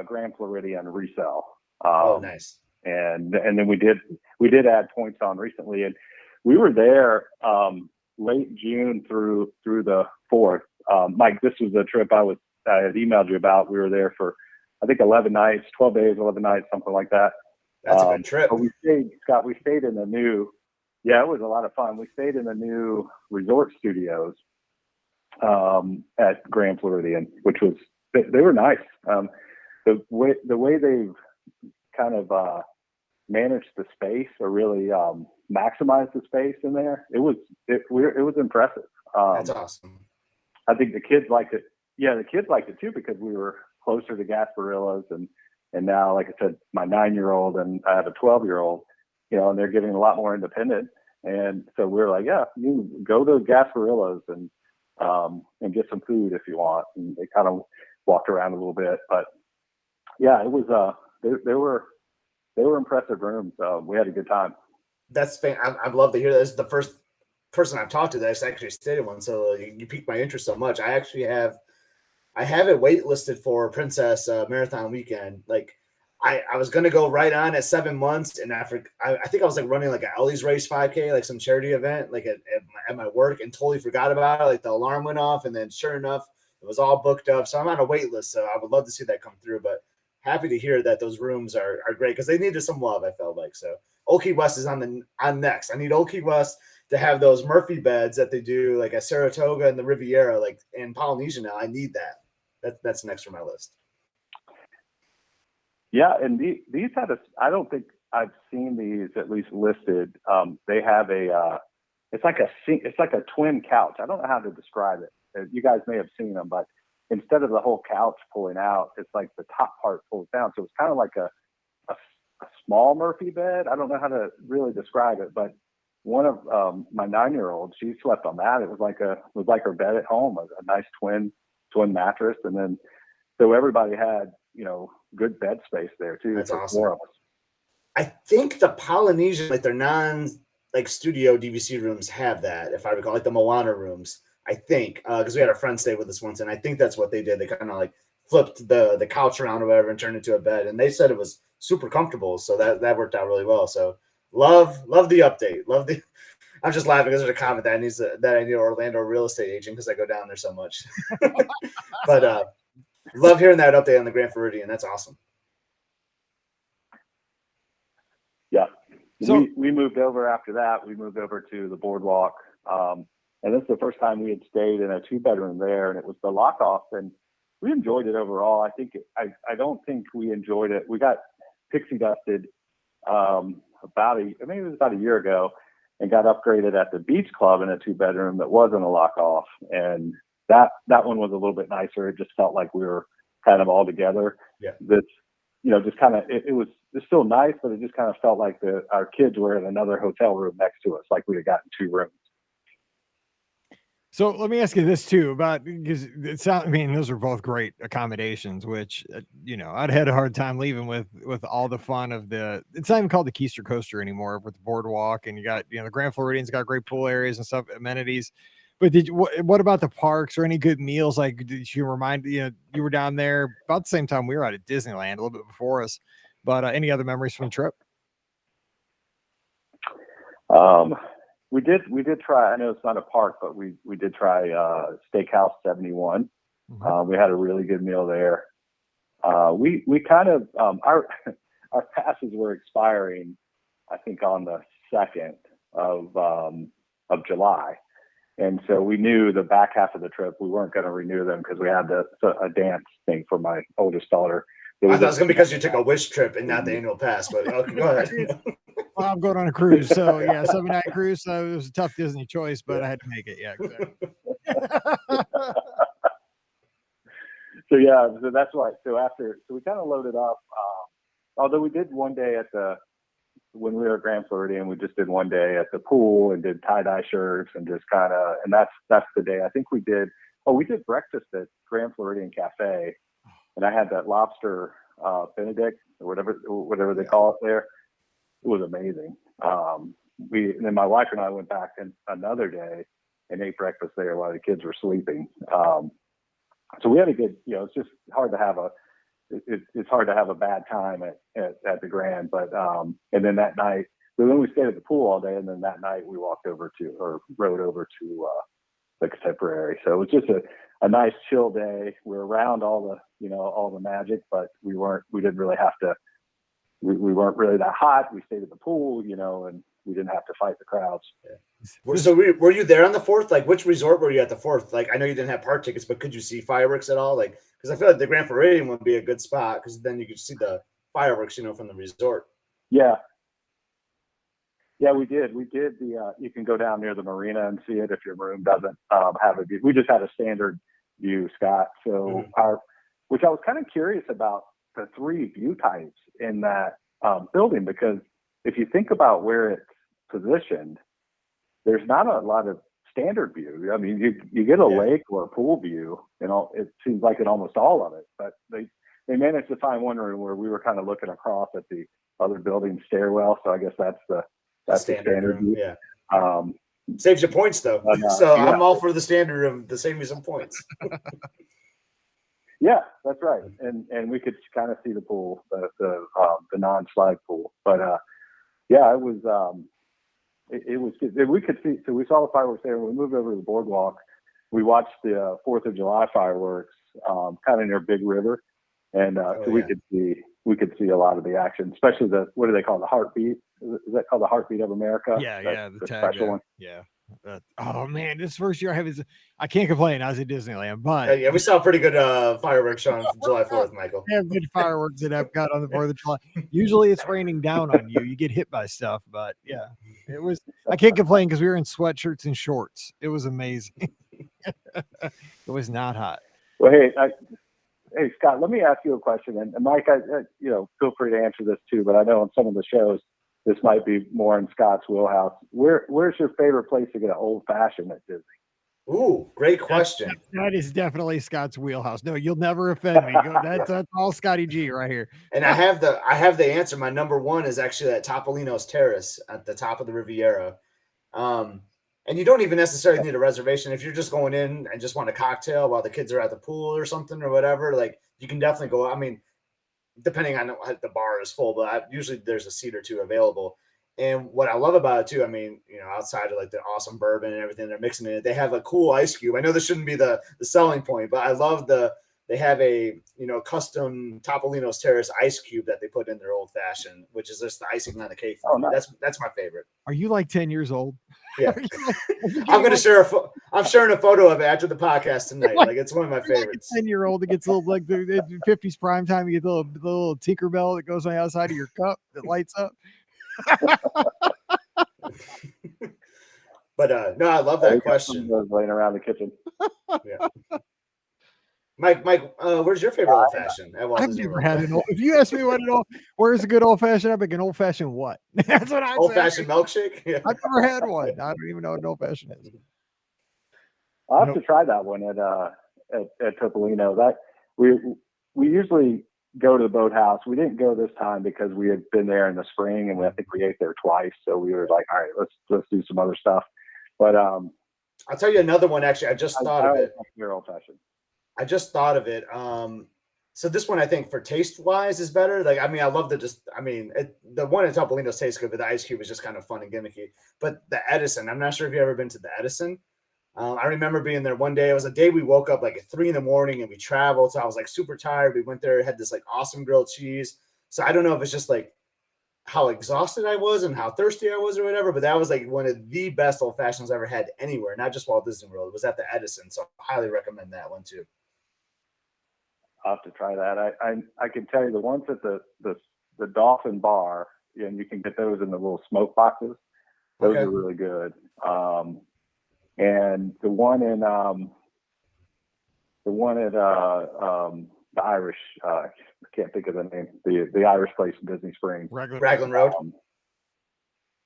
Grand Floridian resale. Oh, nice. And then we did add points on recently, and we were there late June through the 4th. Mike, this was a trip I had emailed you about. We were there for I think 11 nights, 12 days, 11 nights, something like that. That's a good trip. We stayed in the new. Yeah, it was a lot of fun. We stayed in the new resort studios at Grand Floridian, which was they were nice. The way they've kind of managed the space or really maximize the space in there. It was impressive. That's awesome. I think the kids liked it. Yeah, the kids liked it too because we were closer to Gasparilla's and now, like I said, my 9-year-old and I have a 12-year-old, and they're getting a lot more independent. And so we're like, yeah, you go to Gasparilla's and get some food if you want. And they kind of walked around a little bit, but yeah, it was they were impressive rooms. We had a good time. That's I'd love to hear that. This is the first person I've talked to that's actually stayed in one. So you piqued my interest so much. I actually have it waitlisted for Princess Marathon Weekend. Like I was going to go right on at 7 months. And I think I was like running like an Ellie's Race 5K, like some charity event, like at my work, and totally forgot about it. Like the alarm went off and then sure enough, it was all booked up. So I'm on a wait list. So I would love to see that come through, but happy to hear that those rooms are great because they needed some love, I felt like. So Old Key West is on next. I need Old Key West to have those Murphy beds that they do like at Saratoga and the Riviera, like in Polynesia now. I need that. That's next on my list. Yeah, and these had I don't think I've seen these at least listed. They have it's like a twin couch. I don't know how to describe it. You guys may have seen them, but instead of the whole couch pulling out, it's like the top part pulls down. So it's kind of like a small Murphy bed. I don't know how to really describe it, but one of my 9-year-olds, she slept on that. It was like her bed at home, a nice twin mattress, and then so everybody had good bed space there too. That's awesome. 4 of us. I think the Polynesian, like their studio DVC rooms have that, if I recall, like the Moana rooms. I think because we had a friend stay with us once, and I think that's what they did. They kind of like flipped the couch around or whatever and turned it into a bed, and they said it was super comfortable. So that worked out really well. So love the update. I'm just laughing because there's a comment that I need an Orlando real estate agent because I go down there so much. But love hearing that update on the Grand Floridian. That's awesome. Yeah. So we moved over after that. We moved over to the boardwalk. And this is the first time we had stayed in a 2-bedroom there, and it was the lock off, and we enjoyed it overall. I don't think we enjoyed it. We got pixie dusted it was about a year ago, and got upgraded at the beach club in a 2-bedroom that wasn't a lock off. And that one was a little bit nicer. It just felt like we were kind of all together. Yeah. This, just kind of, it was still nice, but it just kind of felt like our kids were in another hotel room next to us, like we had gotten 2 rooms. So let me ask you this too about, because those are both great accommodations, which, I'd had a hard time leaving with all the fun of it's not even called the Keister Coaster anymore, with the boardwalk, and you got, the Grand Floridian's got great pool areas and stuff, amenities. But what about the parks or any good meals? Like, did you you were down there about the same time we were out at Disneyland, a little bit before us, but any other memories from the trip? We did try, I know it's not a park, but we did try Steakhouse 71. Mm-hmm. We had a really good meal there. We kind of, our passes were expiring, I think, on the 2nd of July. And so we knew the back half of the trip, we weren't going to renew them because we had a dance thing for my oldest daughter. I thought it was going to be because you took a wish trip and not the annual pass, but okay, go ahead. Well, I'm going on a cruise, so yeah, 7-night cruise. So it was a tough Disney choice, but I had to make it. Yeah, exactly. So that's why. So we kind of loaded up. Although we did one day when we were at Grand Floridian, we just did one day at the pool and did tie-dye shirts and just kind of, and that's the day. I think we did breakfast at Grand Floridian Cafe, and I had that lobster Benedict or whatever they call it there. It was amazing. And then my wife and I went back another day and ate breakfast there while the kids were sleeping. So we had a good, it's just hard to have it's hard to have a bad time at the Grand, but and then that night, then we stayed at the pool all day, and then that night we rode over to the Contemporary. So it was just a nice chill day. We were around all the magic, but we didn't really have to. We weren't really that hot. We stayed at the pool, and we didn't have to fight the crowds. Yeah. So were you there on the 4th? Like, which resort were you at the 4th? Like, I know you didn't have park tickets, but could you see fireworks at all? Like, because I feel like the Grand Floridian would be a good spot because then you could see the fireworks, from the resort. Yeah. Yeah, we did. We did you can go down near the marina and see it if your room doesn't have a view. We just had a standard view, Scott. So which I was kind of curious about the 3 view types in that building, because if you think about where it's positioned, there's not a lot of standard view. I mean, you get a lake or a pool view, it seems like in almost all of it, but they managed to find one room where we were kind of looking across at the other building stairwell. So I guess that's the standard view. Yeah. Saves you points though. I'm all for the standard of the saving some points. Yeah, that's right. And we could kind of see the pool, the non-slide pool. But it was it was good. We could see. So we saw the fireworks there. When we moved over to the boardwalk, we watched the 4th of July fireworks, kind of near Big River, and we could see a lot of the action, especially what do they call the heartbeat? Is that called the heartbeat of America? Yeah, the tag, special one. Yeah. Oh man, this first year I can't complain. I was at Disneyland, but we saw a pretty good fireworks show on July 4th, Michael. We have good fireworks at Epcot on the 4th of July. Usually it's raining down on you. You get hit by stuff, but yeah, it was. I can't complain because we were in sweatshirts and shorts. It was amazing. It was not hot. Well, hey Scott, let me ask you a question, and Mike, feel free to answer this too. But I know on some of the shows, this might be more in Scott's wheelhouse. Where's your favorite place to get an old fashioned at Disney? Ooh, great question. That is definitely Scott's wheelhouse. No, you'll never offend me. That's all Scotty G right here. And I have the answer. My number 1 is actually at Topolino's Terrace at the top of the Riviera. And you don't even necessarily need a reservation if you're just going in and just want a cocktail while the kids are at the pool or something or whatever. Like, you can definitely go. I mean, depending on the bar is full, but usually there's a seat or 2 available. And what I love about it too, I mean, outside of like the awesome bourbon and everything they're mixing in it, they have a cool ice cube. I know this shouldn't be the selling point, but I love they have a, custom Topolino's Terrace ice cube that they put in their old fashioned, which is just the icing on the cake. Oh, nice. That's my favorite. Are you like 10 years old? Yeah. I'm going to share I'm sharing a photo of it after the podcast tonight. Like, it's one of my favorites. Like a 10-year-old that gets a little, like the 50s prime time, you get the little Tinkerbell that goes on the outside of your cup that lights up. But no, I love that question. Laying around the kitchen. Yeah. Mike, where's your favorite old fashioned? I've never had an old. If you ask me where's a good old fashioned, I'd make an old fashioned what? That's what I'd old fashioned milkshake. Yeah. I've never had one. I don't even know what an old fashioned is. I'll have to try that one at Topolino. That we usually go to the boathouse. We didn't go this time because we had been there in the spring, and I think we ate there twice. So we were like, all right, let's do some other stuff. But I'll tell you another one. Actually, I just thought of it. Old fashioned. I just thought of it. So this one I think for taste wise is better. Like, I mean, I love the one in Topolino's tastes good, but the ice cube was just kind of fun and gimmicky. But the Edison, I'm not sure if you've ever been to the Edison. I remember being there one day. It was a day we woke up like at 3 a.m. and we traveled. So I was like super tired. We went there, had this like awesome grilled cheese. So I don't know if it's just like how exhausted I was and how thirsty I was or whatever, but that was like one of the best old fashions I ever had anywhere, not just Walt Disney World. It was at the Edison. So I highly recommend that one too. I'll have to try that. I can tell you the ones at the Dolphin Bar, and you can get those in the little smoke boxes. Those are really good. And the one at the Irish, I can't think of the name, the Irish place in Disney Springs. Raglan Road.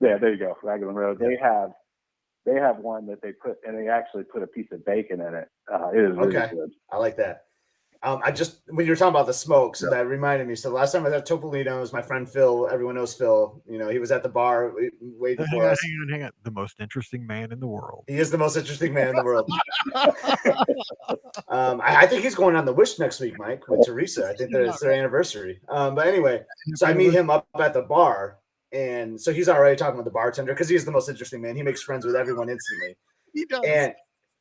Yeah, there you go. Raglan Road. They have one that they put, and they actually put a piece of bacon in it. It is really good. I like that. When you were talking about the smoke, so that reminded me. So last time I was at Topolino's, my friend Phil, everyone knows Phil, he was at the bar waiting for us. Hang on. The most interesting man in the world. He is the most interesting man in the world. I think he's going on the Wish next week, Mike, with Teresa. I think it's their anniversary. But anyway, so I meet him up at the bar. And so he's already talking with the bartender because he's the most interesting man. He makes friends with everyone instantly. He does.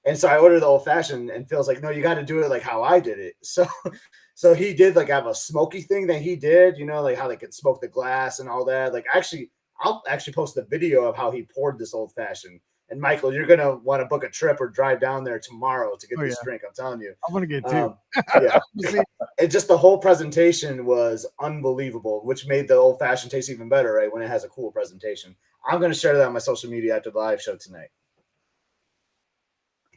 And so I ordered the old fashioned, and Phil's like, no, you got to do it like how I did it. So he did like have a smoky thing that he did, like how they could smoke the glass and all that. Like I'll actually post a video of how he poured this old fashioned. And Michael, you're going to want to book a trip or drive down there tomorrow to get this drink. I'm telling you. I want to get two. Yeah. And just the whole presentation was unbelievable, which made the old fashioned taste even better, right? When it has a cool presentation. I'm going to share that on my social media after the live show tonight.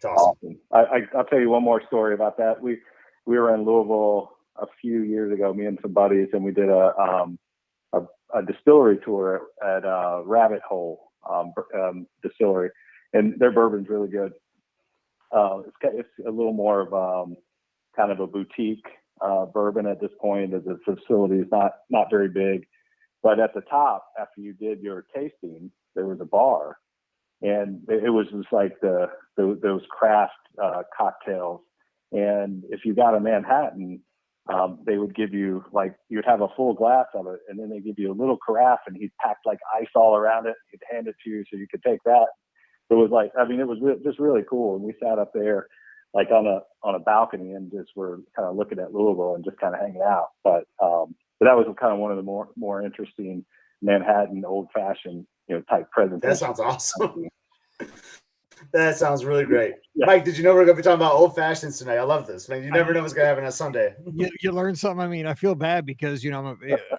Awesome. I'll tell you one more story about that. We were in Louisville a few years ago, me and some buddies, and we did a distillery tour at Rabbit Hole Distillery, and their bourbon's really good. It's a little more of kind of a boutique bourbon at this point. The facility is not very big, but at the top, after you did your tasting, there was a bar. And it was just like those craft cocktails. And if you got a Manhattan, they would give you you'd have a full glass of it, and then they give you a little carafe, and he'd pack like ice all around it. He'd hand it to you so you could take that. It was it was just really cool. And we sat up there like on a balcony and just were kind of looking at Louisville and just kind of hanging out. But that was kind of one of the more interesting Manhattan old fashioned type presentation. That sounds awesome. That sounds really great. Yeah. Mike, did you know we're going to be talking about old fashions tonight? I love this, man. You never know what's going to happen on Sunday. You learn something. I mean, I feel bad because, I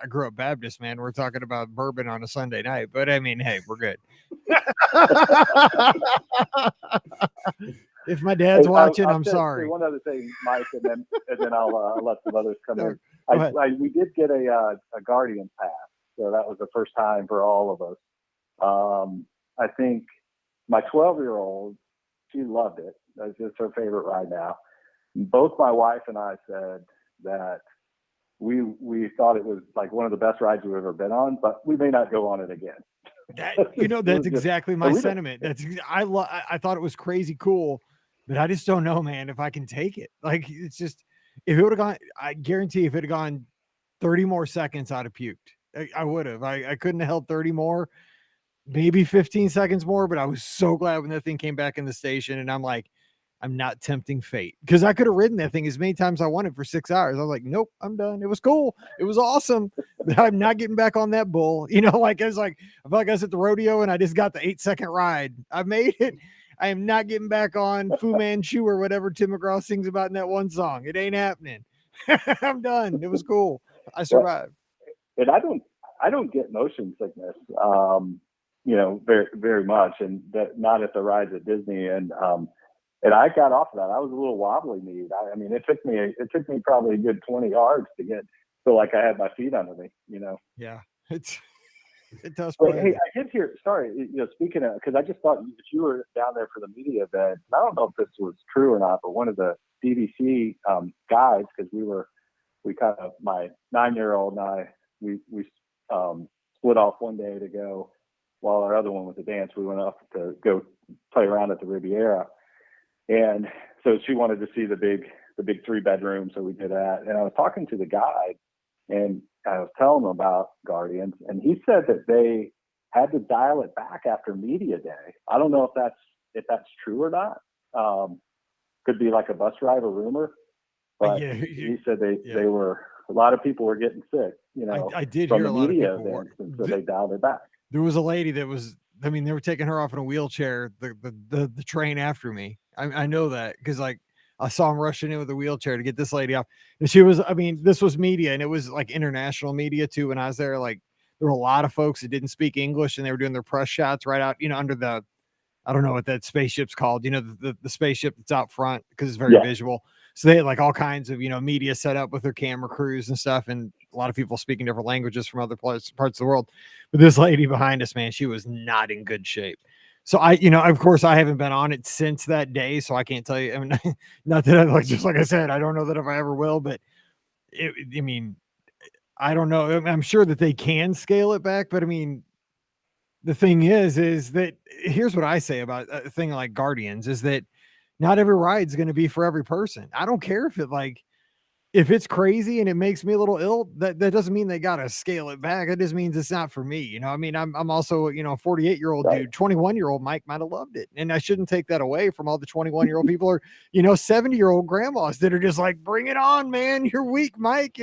grew up Baptist, man. We're talking about bourbon on a Sunday night, but I mean, hey, we're good. If my dad's watching, I'm sorry. One other thing, Mike, and then I'll let some others come in. We did get a Guardian pass, so that was the first time for all of us. I think my 12-year-old, she loved it. That's just her favorite ride now. Both my wife and I said that we thought it was like one of the best rides we've ever been on, but we may not go on it again. That's exactly my sentiment. I thought it was crazy cool, but I just don't know, man, if I can take it. Like, it's just, if it would have gone, I guarantee if it had gone 30 more seconds, I'd have puked. I would have. I couldn't have held 30 more. Maybe 15 seconds more, but I was so glad when that thing came back in the station, and I'm like, I'm not tempting fate, because I could have ridden that thing as many times as I wanted for 6 hours. I was like, nope, I'm done. It was cool. It was awesome, but I'm not getting back on that bull. I felt like I was at the rodeo and I just got the 8-second ride. I made it. I am not getting back on Fu Manchu or whatever Tim McGraw sings about in that one song. It ain't happening. I'm done. It was cool. I survived. And I don't get motion sickness. very, very much, and that not at the rides at Disney. And I got off of that. I was a little wobbly kneed. I mean, it took me probably a good 20 yards to feel like I had my feet under me, Yeah, it does. But hey, I did hear. Sorry, speaking of, because I just thought that you were down there for the media event. And I don't know if this was true or not, but one of the DVC guys, because we kind of, my 9-year-old and I, we split off one day to go while our other one was a dance. We went off to go play around at the Riviera, and so she wanted to see the big 3-bedroom, so we did that. And I was talking to the guide, and I was telling him about Guardians, and he said that they had to dial it back after media day. I don't know if that's true or not. Could be like a bus driver rumor, but he said they were, a lot of people were getting sick, I did from hear the a lot media of people events, and so they dialed it back. There was a lady that was, I mean, they were taking her off in a wheelchair, the train after me. I know that because like I saw him rushing in with a wheelchair to get this lady off. And she was, I mean, this was media, and it was like international media too. When I was there, like there were a lot of folks that didn't speak English, and they were doing their press shots right out, under the, I don't know what that spaceship's called, the spaceship that's out front, because it's very visual. So they had like all kinds of, media set up with their camera crews and stuff. And a lot of people speaking different languages from other parts of the world. But this lady behind us, man, she was not in good shape. So of course I haven't been on it since that day. So I can't tell you. I mean, not that just like I said, I don't know that if I ever will, but I mean, I don't know. I'm sure that they can scale it back, but I mean, the thing is that here's what I say about a thing like Guardians is that not every ride is going to be for every person. I don't care if it's crazy and it makes me a little ill, that doesn't mean they got to scale it back. It just means it's not for me. I mean, I'm also, a 48-year-old dude, 21-year-old Mike might've loved it. And I shouldn't take that away from all the 21-year-old people or, 70-year-old grandmas that are just like, bring it on, man. You're weak, Mike,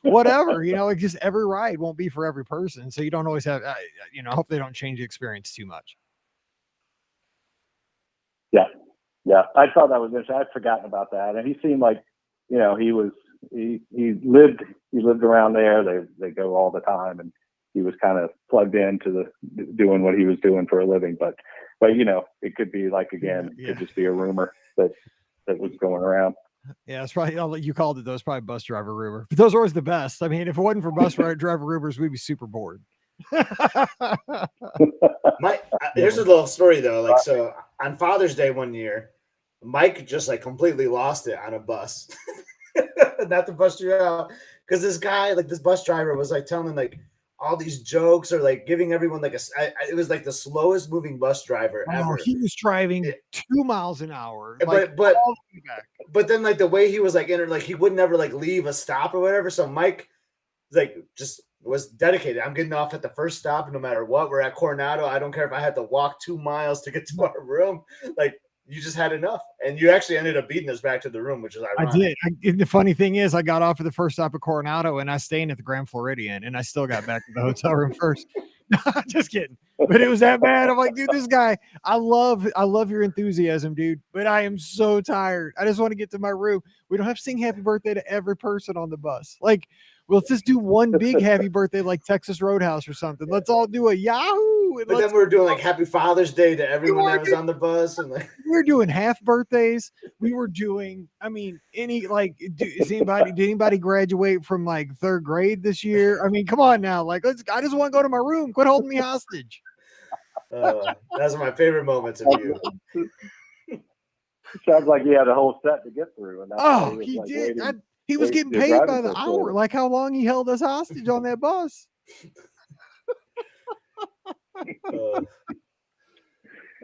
whatever, like just every ride won't be for every person. So you don't always have, I hope they don't change the experience too much. Yeah. Yeah. I thought that was interesting. I'd forgotten about that. And he seemed like, he lived around there. They go all the time, and he was kind of plugged into doing what he was doing for a living. But it could be like, again, it could just be a rumor that was going around. Yeah, it's probably, you called it those, probably bus driver rumor. But those are always the best. I mean, if it wasn't for bus driver rumors, we'd be super bored. Here's a little story though. Like, so on Father's Day one year, Mike just like completely lost it on a bus. Not the bus driver, because this guy, like this bus driver, was like telling him like all these jokes or like giving everyone like it was like the slowest moving bus driver ever. He was driving 2 miles an hour. But then like the way he was like he would never like leave a stop or whatever. So Mike like just was dedicated. I'm getting off at the first stop no matter what. We're at Coronado. I don't care if I had to walk 2 miles to get to our room. Like, you just had enough, and you actually ended up beating us back to the room, which is ironic. I did. The funny thing is, I got off at the first stop at Coronado, and I stayed at the Grand Floridian, and I still got back to the hotel room first. Just kidding, but it was that bad. I'm like, dude, this guy. I love your enthusiasm, dude, but I am so tired. I just want to get to my room. We don't have to sing happy birthday to every person on the bus. Like, well, let's just do one big happy birthday, like Texas Roadhouse or something. Let's all do a Yahoo. But then we're doing like Happy Father's Day to everyone that was on the bus, and like we're doing half birthdays. We were doing, I mean, did anybody graduate from like 3rd grade this year? I mean, come on now, like I just want to go to my room. Quit holding me hostage. Those are my favorite moments of you. Sounds like he had a whole set to get through, and he did. He was getting paid by the hour, like how long he held us hostage on that bus.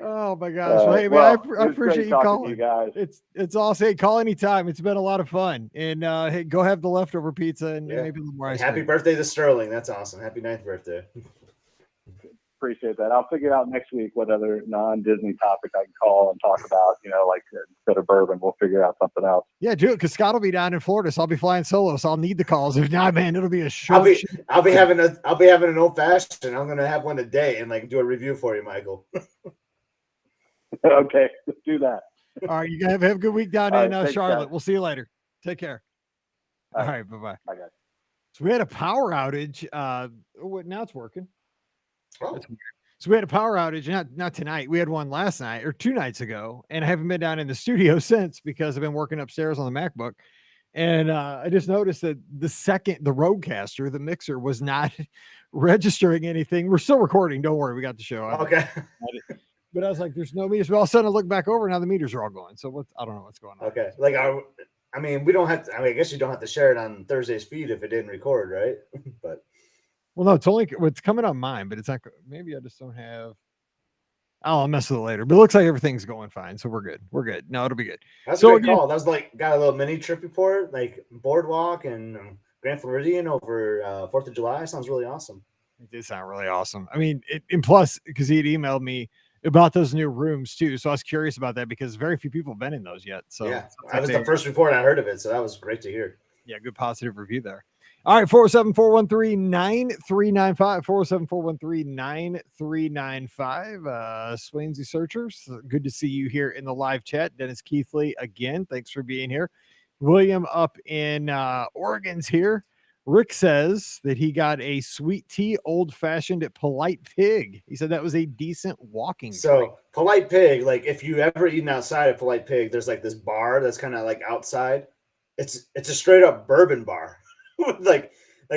Oh my gosh! Well, hey man, I appreciate you calling. You guys. It's awesome. Hey, call anytime. It's been a lot of fun. And hey, go have the leftover pizza and maybe a little more ice cream. Happy birthday to Sterling. That's awesome. Happy 9th birthday. Appreciate that. I'll figure out next week what other non-Disney topic I can call and talk about. Like instead of bourbon, we'll figure out something else. Yeah, do it, because Scott will be down in Florida, so I'll be flying solo, so I'll need the calls. If not, man, it'll be a short. I'll be having an old fashioned. I'm gonna have one a day and like do a review for you, Michael. Okay, let's do that. All right, you guys have a good week down in Charlotte. We'll see you later. Take care. All right, bye-bye. Bye, guys. So we had a power outage. Now it's working. Oh. That's weird. So we had a power outage, not tonight. We had one last night or 2 nights ago, and I haven't been down in the studio since because I've been working upstairs on the MacBook. And I just noticed that the Rodecaster, the mixer, was not registering anything. We're still recording. Don't worry, we got the show. Okay. But I was like, "There's no meters." But all of a sudden, I look back over, now the meters are all going. So I don't know what's going on. Okay, like I mean, we don't have to. I mean, I guess you don't have to share it on Thursday's feed if it didn't record, right? But well, no, it's coming on mine, but it's not. Maybe I just don't have. I'll mess with it later. But it looks like everything's going fine, so we're good. We're good. No, it'll be good. That's a great call. That was like got a little mini trip report, like Boardwalk and Grand Floridian over 4th of July. Sounds really awesome. It did sound really awesome. I mean, and plus, because he had emailed me about those new rooms too, so I was curious about that because very few people have been in those yet. So yeah, that was the first report I heard of it, so that was great to hear. Yeah, good positive review there. All right, 407-413-9395, 407-413-9395. Swainsey Searchers, good to see you here in the live chat. Dennis Keithley, again, thanks for being here. William up in Oregon's here. Rick says that he got a sweet tea old-fashioned at Polite Pig. He said that was a decent walking drink. Polite Pig, like if you ever eaten outside of Polite Pig, there's like this bar that's kind of like outside. It's a straight up bourbon bar with like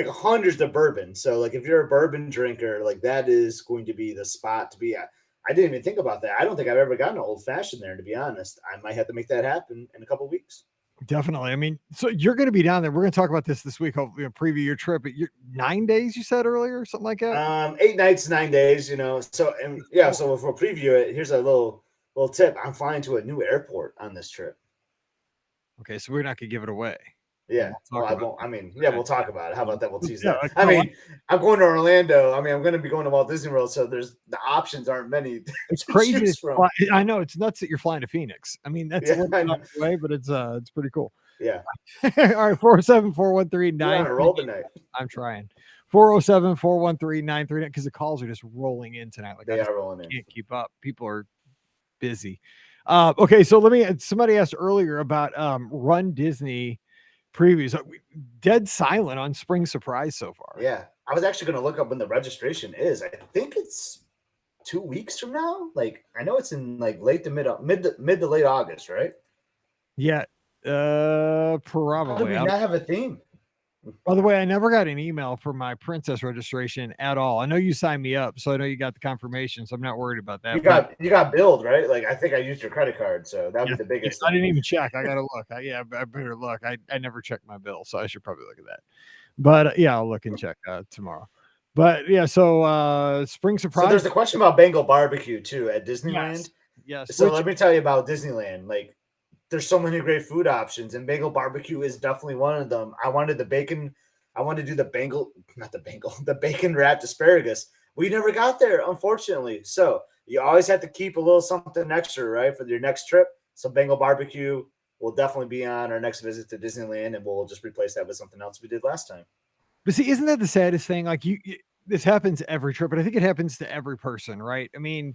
hundreds of bourbon. So like if you're a bourbon drinker, like that is going to be the spot to be at. I didn't even think about that. I don't think I've ever gotten an old-fashioned there, to be honest. I might have to make that happen in a couple of weeks. Definitely. I mean, so you're going to be down there. We're going to talk about this week. Hopefully, preview your trip. But you're 9 days, you said earlier, something like that. 8 nights, 9 days. You know. So and yeah. So if we'll preview it, here's a little tip. I'm flying to a new airport on this trip. Okay, so we're not going to give it away. Yeah. Well, I won't. I mean, yeah, we'll talk about it. How about that? We'll tease that. I mean, I'm going to Orlando. I mean, I'm going to be going to Walt Disney World, so the options aren't many. It's crazy. I know it's nuts that you're flying to Phoenix. I mean, that's a little way, but it's pretty cool. Yeah. All right, 407-413-9. Roll tonight. I'm trying. 407-413-939 because the calls are just rolling in tonight. Like they are rolling in. Can't keep up. People are busy. Okay, so somebody asked earlier about Run Disney previews. Dead silent on Spring Surprise so far. Yeah. I was actually going to look up when the registration is. I think it's 2 weeks from now. Like I know it's in like late to mid to late August, right? Yeah. Probably. How do we not have a theme? By the way, I never got an email for my Princess registration at all. I know you signed me up, so I know you got the confirmation, so I'm not worried about that. You got billed, right? Like I think I used your credit card, so that would be the biggest. I didn't even check. I gotta look. I better look. I never checked my bill, so I should probably look at that. But yeah, I'll look and check tomorrow. But yeah, so Spring Surprise. So there's the question about Bengal barbecue too at Disneyland. Yes. So let me tell you about Disneyland. Like there's so many great food options, and Bengal barbecue is definitely one of them. I wanted the bacon. I wanted to do the bacon wrapped asparagus. We never got there, unfortunately. So you always have to keep a little something extra, right, for your next trip. So Bengal barbecue will definitely be on our next visit to Disneyland, and we'll just replace that with something else we did last time. But see, isn't that the saddest thing? Like this happens every trip, but I think it happens to every person, right? I mean,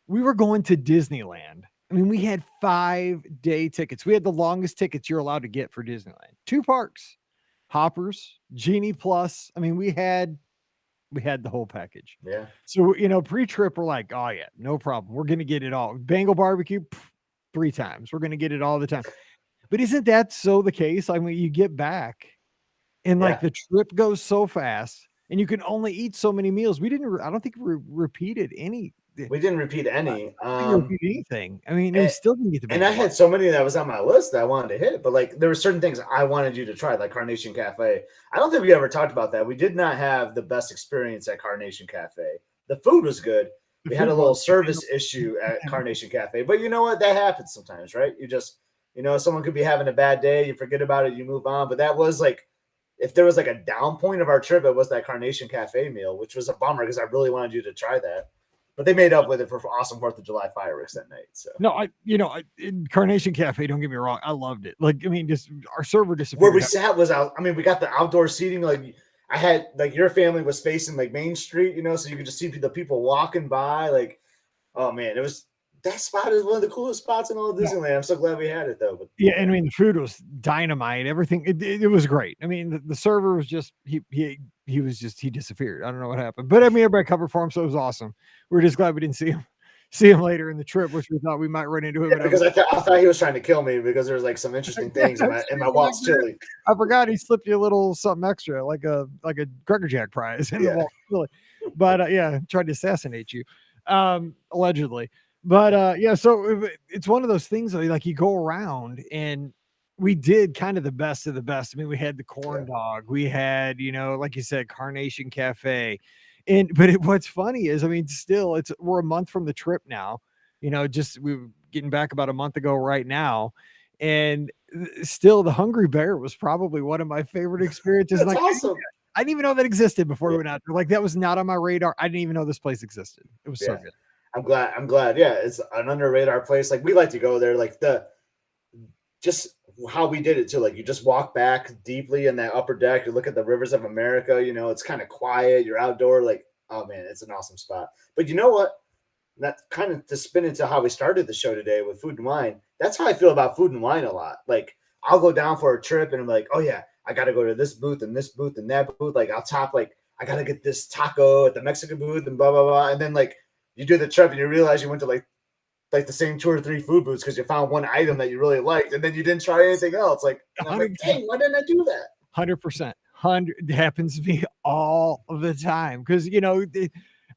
we were going to Disneyland. I mean, we had 5-day tickets. We had the longest tickets you're allowed to get for Disneyland. 2 parks, Hoppers, Genie Plus. I mean, we had the whole package. Yeah. So, pre-trip, we're like, oh yeah, no problem. We're going to get it all. Bengal barbecue, 3 times. We're going to get it all the time. But isn't that so the case? I mean, you get back and like the trip goes so fast and you can only eat so many meals. I don't think we repeated any. We didn't repeat any. Anything. I mean, we still didn't get the. And I had so many that was on my list that I wanted to hit, but like there were certain things I wanted you to try, like Carnation Cafe. I don't think we ever talked about that. We did not have the best experience at Carnation Cafe. The food was good. We had a little service issue at Carnation Cafe, but you know what? That happens sometimes, right? You just, someone could be having a bad day, you forget about it, you move on. But that was like, if there was like a down point of our trip, it was that Carnation Cafe meal, which was a bummer because I really wanted you to try that. But they made up with it for awesome 4th of July fireworks that night. So no, in Carnation Cafe, don't get me wrong, I loved it. Like, I mean, just our server disappeared. Where we sat was out. I mean, we got the outdoor seating. Like, I had like your family was facing like Main Street, so you could just see the people walking by. Like, oh man, it was that spot is one of the coolest spots in all of Disneyland. I'm so glad we had it though. But, yeah, and I mean the food was dynamite. Everything it was great. I mean the server was just he disappeared. I don't know what happened, but I mean everybody covered for him, so it was awesome. We're just glad we didn't see him later in the trip, which we thought we might run into him. Yeah, because I thought he was trying to kill me because there was like some interesting things in my Walt's chili. I forgot he slipped you a little something extra, like a Cracker Jack prize in the Walt's chili. But yeah, tried to assassinate you, allegedly. But yeah, so it's one of those things like you go around and we did kind of the best of the best. I mean, we had the corn dog, we had, like you said, Carnation Cafe. But what's funny is, I mean, still we're a month from the trip now, just we were getting back about a month ago right now. And still the Hungry Bear was probably one of my favorite experiences. That's like awesome. I didn't even know that existed before we went out there. Like that was not on my radar. I didn't even know this place existed. It was so good. I'm glad. Yeah, it's an under radar place. Like we like to go there. Like just how we did it too. Like you just walk back deeply in that upper deck. You look at the rivers of America. It's kind of quiet. You're outdoor. Like, oh man, it's an awesome spot. But you know what? That kind of to spin into how we started the show today with food and wine. That's how I feel about food and wine a lot. Like I'll go down for a trip and I'm like, oh yeah, I got to go to this booth and that booth. Like I'll top like I got to get this taco at the Mexican booth and blah blah blah. And then like you do the trip and you realize you went to like the same 2 or 3 food booths because you found one item that you really liked and then you didn't try anything else. Like, I'm like, dang, why didn't I do that? 100%. It happens to me all the time because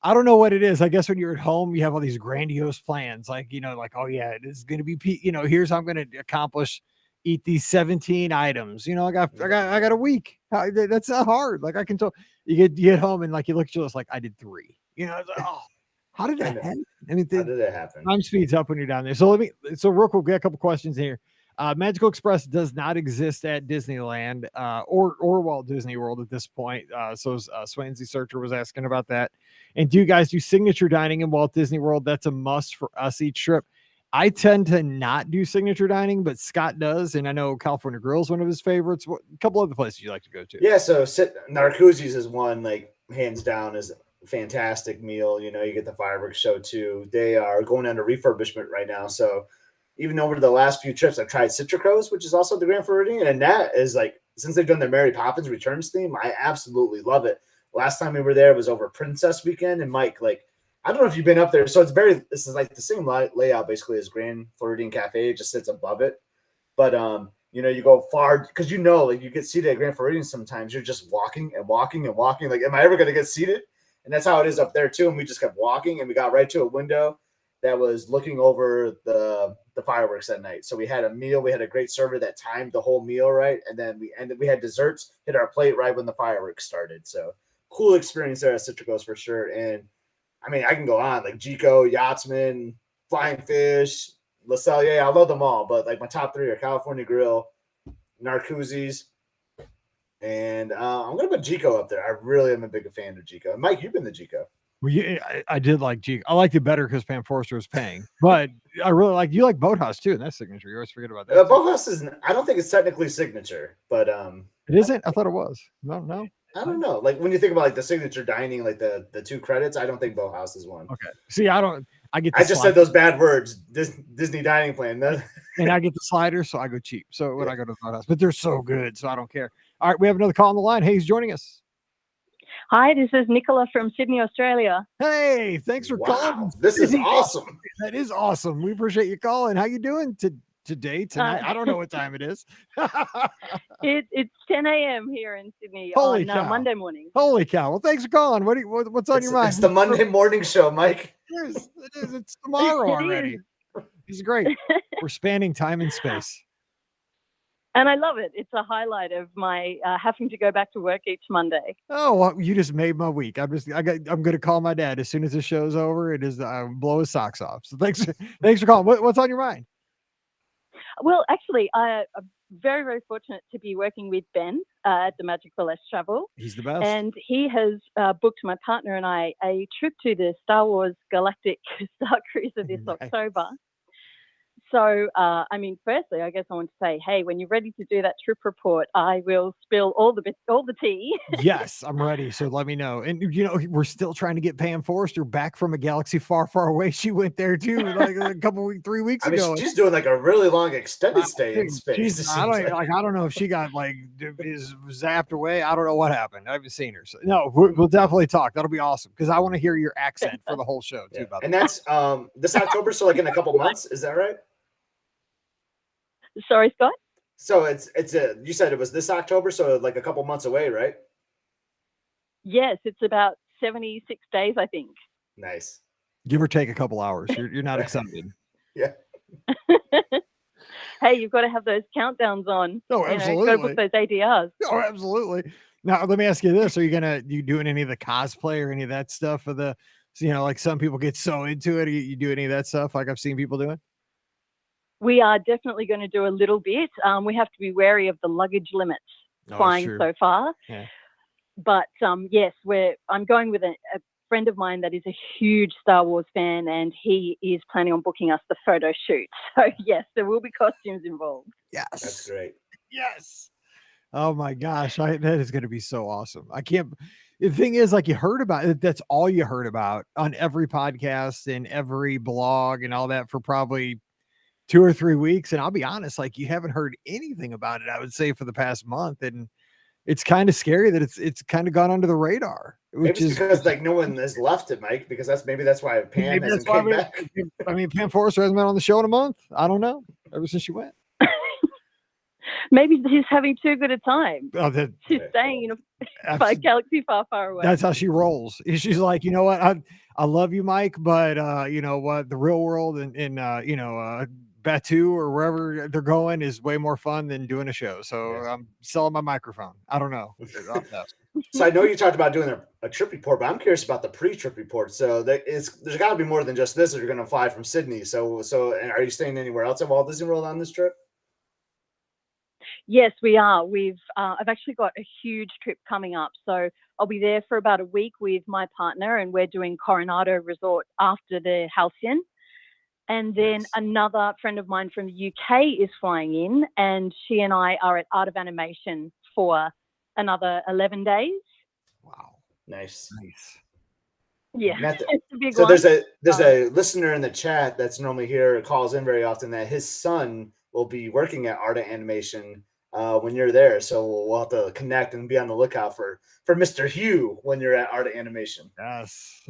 I don't know what it is. I guess when you're at home, you have all these grandiose plans, like oh yeah, it is going to be here's how I'm going to eat these 17 items. I got a week. That's not hard. Like I can tell you get home and like you look at your list, like I did 3. It's like, oh, how did that happen? I mean, how did that happen? Time speeds up when you're down there. So real quick, we got a couple questions here. Magical Express does not exist at Disneyland or Walt Disney World at this point. So Swansea Searcher was asking about that. And do you guys do signature dining in Walt Disney World? That's a must for us each trip. I tend to not do signature dining, but Scott does. And I know California Grill is one of his favorites. A couple other places you like to go to. Yeah, so Narcoossee's is one, like hands down, is a fantastic meal. You get the fireworks show too. They are going under refurbishment right now. So even over the last few trips, I've tried Citrico's, which is also the Grand Floridian. And that is like, since they've done their Mary Poppins Returns theme, I absolutely love it. Last time we were there was over Princess Weekend. And Mike, like, I don't know if you've been up there. So this is like the same layout basically as Grand Floridian Cafe. It just sits above it. But, you go far because like you get seated at Grand Floridian sometimes. You're just walking and walking and walking. Like, am I ever going to get seated? And that's how it is up there too. And we just kept walking and we got right to a window that was looking over the fireworks that night. So we had a meal. We had a great server that timed the whole meal right. And then we had desserts hit our plate right when the fireworks started. So cool experience there at Citrico's for sure. And I mean, I can go on like Jico, Yachtsman, Flying Fish, Le Cellier. I love them all, but like my top 3 are California Grill, Narcoosse's, and I'm gonna put Jico up there. I really am a big fan of Jico. Mike, you've been to Jico. Well, yeah, I did like Jico. I liked it better because Pam Forster was paying, but I really you like Boathouse too, and that's signature. You always forget about that. Boathouse I don't think it's technically signature, but it isn't. I thought it was. No. I don't know. Like when you think about like the signature dining, like the 2 credits, I don't think Boathouse is one. Okay. See, I just said those bad words. Disney dining plan. And I get the sliders, so I go cheap. So when I go to Boathouse, but they're so good, so I don't care. All right, we have another call on the line. Hey, who's joining us? Hi, this is Nicola from Sydney, Australia. Hey, thanks for calling. This is awesome. That is awesome. We appreciate you calling. How you doing tonight? I don't know what time it is. It's 10 a.m. here in Sydney on Monday morning. Holy cow. Well, thanks for calling. What's on your mind? It's the Monday morning show, Mike. It is. It's tomorrow already. It's great. We're spanning time and space. And I love it. It's a highlight of my having to go back to work each Monday. Oh, well, you just made my week. I'm going to call my dad as soon as the show's over. It is blow his socks off. So thanks for calling. What's on your mind? Well, actually, I'm very, very fortunate to be working with Ben at the Magic for Less Travel. He's the best. And he has booked my partner and I a trip to the Star Wars Galactic Star Cruiser this October. So, I mean, firstly, I guess I want to say, hey, when you're ready to do that trip report, I will spill all the tea. Yes, I'm ready. So let me know. And we're still trying to get Pam Forrester back from a galaxy far, far away. She went there too, like a couple weeks, 3 weeks ago. She's doing like a really long extended stay in space. I don't know if she got is zapped away. I don't know what happened. I haven't seen her. So no, we'll definitely talk. That'll be awesome because I want to hear your accent for the whole show too. Yeah. And that's this October, so like in a couple months. Is that right? Sorry, Scott? So you said it was this October, so like a couple months away, right? Yes, it's about 76 days, I think. Nice. Give or take a couple hours. You're not excited. Yeah. Hey, you've got to have those countdowns on. Oh, absolutely. You've got to book those ADRs. Oh, absolutely. Now, let me ask you this. Are you doing any of the cosplay or any of that stuff for the, like some people get so into it. You do any of that stuff like I've seen people doing? We are definitely going to do a little bit. We have to be wary of the luggage limits flying so far. Yeah. But yes, I'm going with a friend of mine that is a huge Star Wars fan, and he is planning on booking us the photo shoot. So yes, there will be costumes involved. Yes. That's great. Yes. Oh my gosh. That is going to be so awesome. The thing is, like, you heard about it. That's all you heard about on every podcast and every blog and all that for probably 2 or 3 weeks. And I'll be honest, like, you haven't heard anything about it, I would say, for the past month. And it's kind of scary that it's kind of gone under the radar, which maybe is because like no one has left it, Mike, because that's why Pam hasn't came back. I mean, Pam Forrester hasn't been on the show in a month. I don't know. Ever since she went. Maybe she's having too good a time. Oh, she's staying in a galaxy far, far away. That's how she rolls. She's like, you know what? I love you, Mike, but you know what? The real world and Batu or wherever they're going is way more fun than doing a show. So I'm selling my microphone. I don't know. So I know you talked about doing a trip report, but I'm curious about the pre-trip report. So there's got to be more than just this if you're going to fly from Sydney. So and are you staying anywhere else at Walt Disney World on this trip? Yes, we are. I've actually got a huge trip coming up. So I'll be there for about a week with my partner, and we're doing Coronado Resort after the Halcyon. And then another friend of mine from the UK is flying in, and she and I are at Art of Animation for another 11 days. Wow. Nice. Yeah. It's a big one. So there's a listener in the chat that's normally here, calls in very often, that his son will be working at Art of Animation when you're there. So we'll have to connect and be on the lookout for Mr. Hugh when you're at Art of Animation. Yes.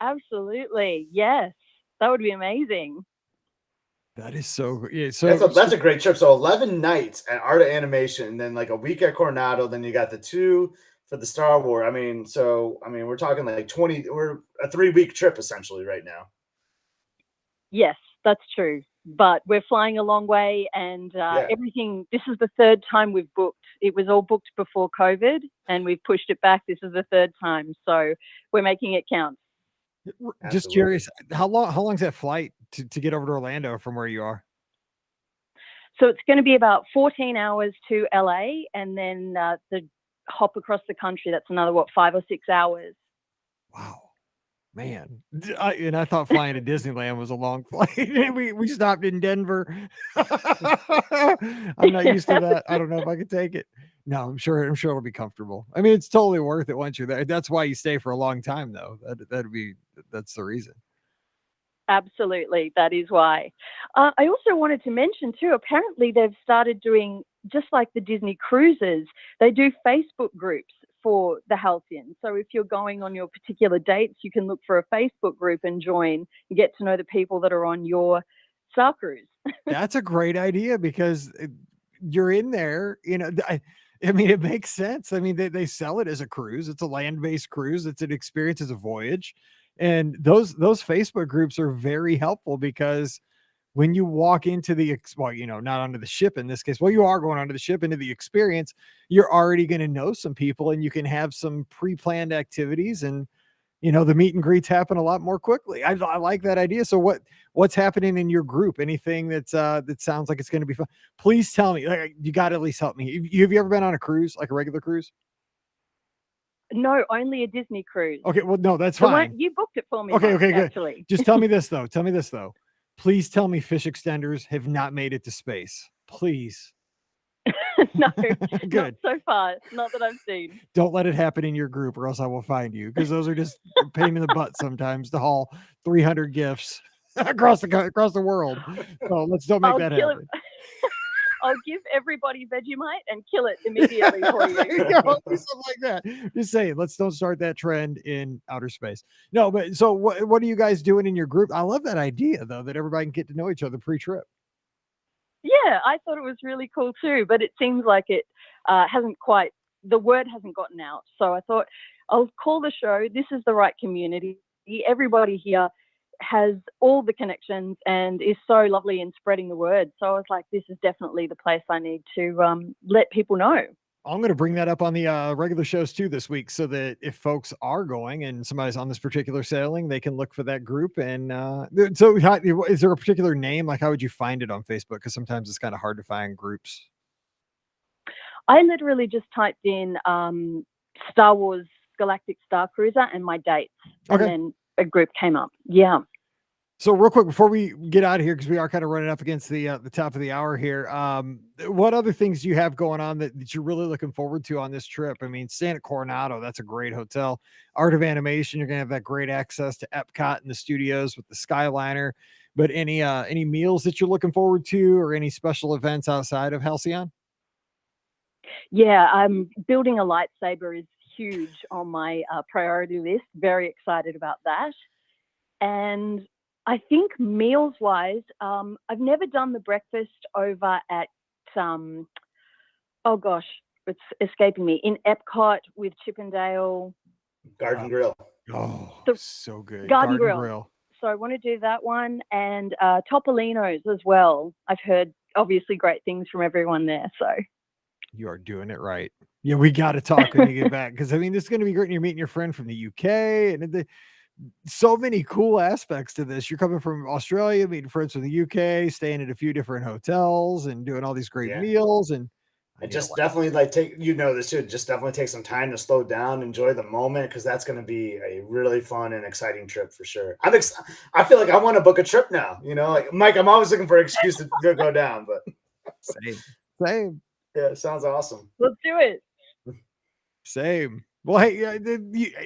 Absolutely. Yes. That would be amazing. That is so great. Yeah, so that's a great trip. So 11 nights at Art of Animation, and then like a week at Coronado. Then you got the 2 for the Star Wars. I mean, we're talking like 20. We're a 3-week trip essentially right now. Yes, that's true. But we're flying a long way, and everything. This is the 3rd time we've booked. It was all booked before COVID, and we've pushed it back. This is the 3rd time, so we're making it count. Just curious, how long is that flight to get over to Orlando from where you are? So it's going to be about 14 hours to LA, and then the hop across the country. That's another 5 or 6 hours. Wow, man! I thought flying to Disneyland was a long flight. we stopped in Denver. I'm not used to that. I don't know if I could take it. No, I'm sure it'll be comfortable. I mean, it's totally worth it once you're there. That's why you stay for a long time, though. That's the reason. Absolutely. That is why. I also wanted to mention too, apparently they've started doing, just like the Disney cruises, they do Facebook groups for the Halcyon. So if you're going on your particular dates, you can look for a Facebook group and join and get to know the people that are on your Star Cruise. That's a great idea because you're in there, I mean, it makes sense. I mean, they sell it as a cruise. It's a land-based cruise. It's an experience as a voyage. And those Facebook groups are very helpful because when you walk into not onto the ship in this case, you are going onto the ship into the experience, you're already going to know some people and you can have some pre-planned activities and, the meet and greets happen a lot more quickly. I like that idea. So what's happening in your group? Anything that sounds like it's going to be fun? Please tell me. Like, you got to at least help me. Have you ever been on a cruise, like a regular cruise? No, only a Disney cruise. Okay, well, no, that's fine. You booked it for me. Okay, Mike, good. actually. Just tell me this though. please tell me fish extenders have not made it to space. Please. No, Good. not so far. Not that I've seen. Don't let it happen in your group or else I will find you, because those are just a pain in the butt sometimes to haul 300 gifts across the world. So let's don't make that happen. I'll give everybody Vegemite and kill it immediately for you. Something like that. Just saying, let's don't start that trend in outer space. No, but so what are you guys doing in your group? I love that idea though, that everybody can get to know each other pre-trip. Yeah, I thought it was really cool too, but it seems like it the word hasn't gotten out. So I thought I'll call the show. This is the right community. Everybody here has all the connections and is so lovely in spreading the word. So I was like, this is definitely the place I need to let people know. I'm going to bring that up on the regular shows too this week, so that if folks are going and somebody's on this particular sailing, they can look for that group. And so is there a particular name? Like, how would you find it on Facebook? Because sometimes it's kind of hard to find groups. I literally just typed in Star Wars Galactic Star Cruiser and my dates. Okay. And then a group came up. Yeah. So real quick, before we get out of here, because we are kind of running up against the top of the hour here, what other things do you have going on that you're really looking forward to on this trip? I mean, Santa Coronado, that's a great hotel. Art of Animation, you're going to have that great access to Epcot and the studios with the Skyliner. But any meals that you're looking forward to, or any special events outside of Halcyon? Yeah, building a lightsaber is huge on my priority list. Very excited about that. And I think meals wise, I've never done the breakfast over at oh gosh, it's escaping me, in Epcot with Chippendale Garden Grill. Oh, so good. Garden Grill. So I want to do that one, and Topolino's as well. I've heard obviously great things from everyone there. So you are doing it right. Yeah, we got to talk when you get back, because I mean, this is going to be great. And you're meeting your friend from the UK, and so many cool aspects to this. You're coming from Australia, meeting friends from the UK, staying at a few different hotels, and doing all these great meals. And just definitely this too. Just definitely take some time to slow down, enjoy the moment, because that's going to be a really fun and exciting trip for sure. I feel like I want to book a trip now. Like Mike, I'm always looking for an excuse to go down, but same. Yeah, it sounds awesome. Let's do it. Same. Well, hey,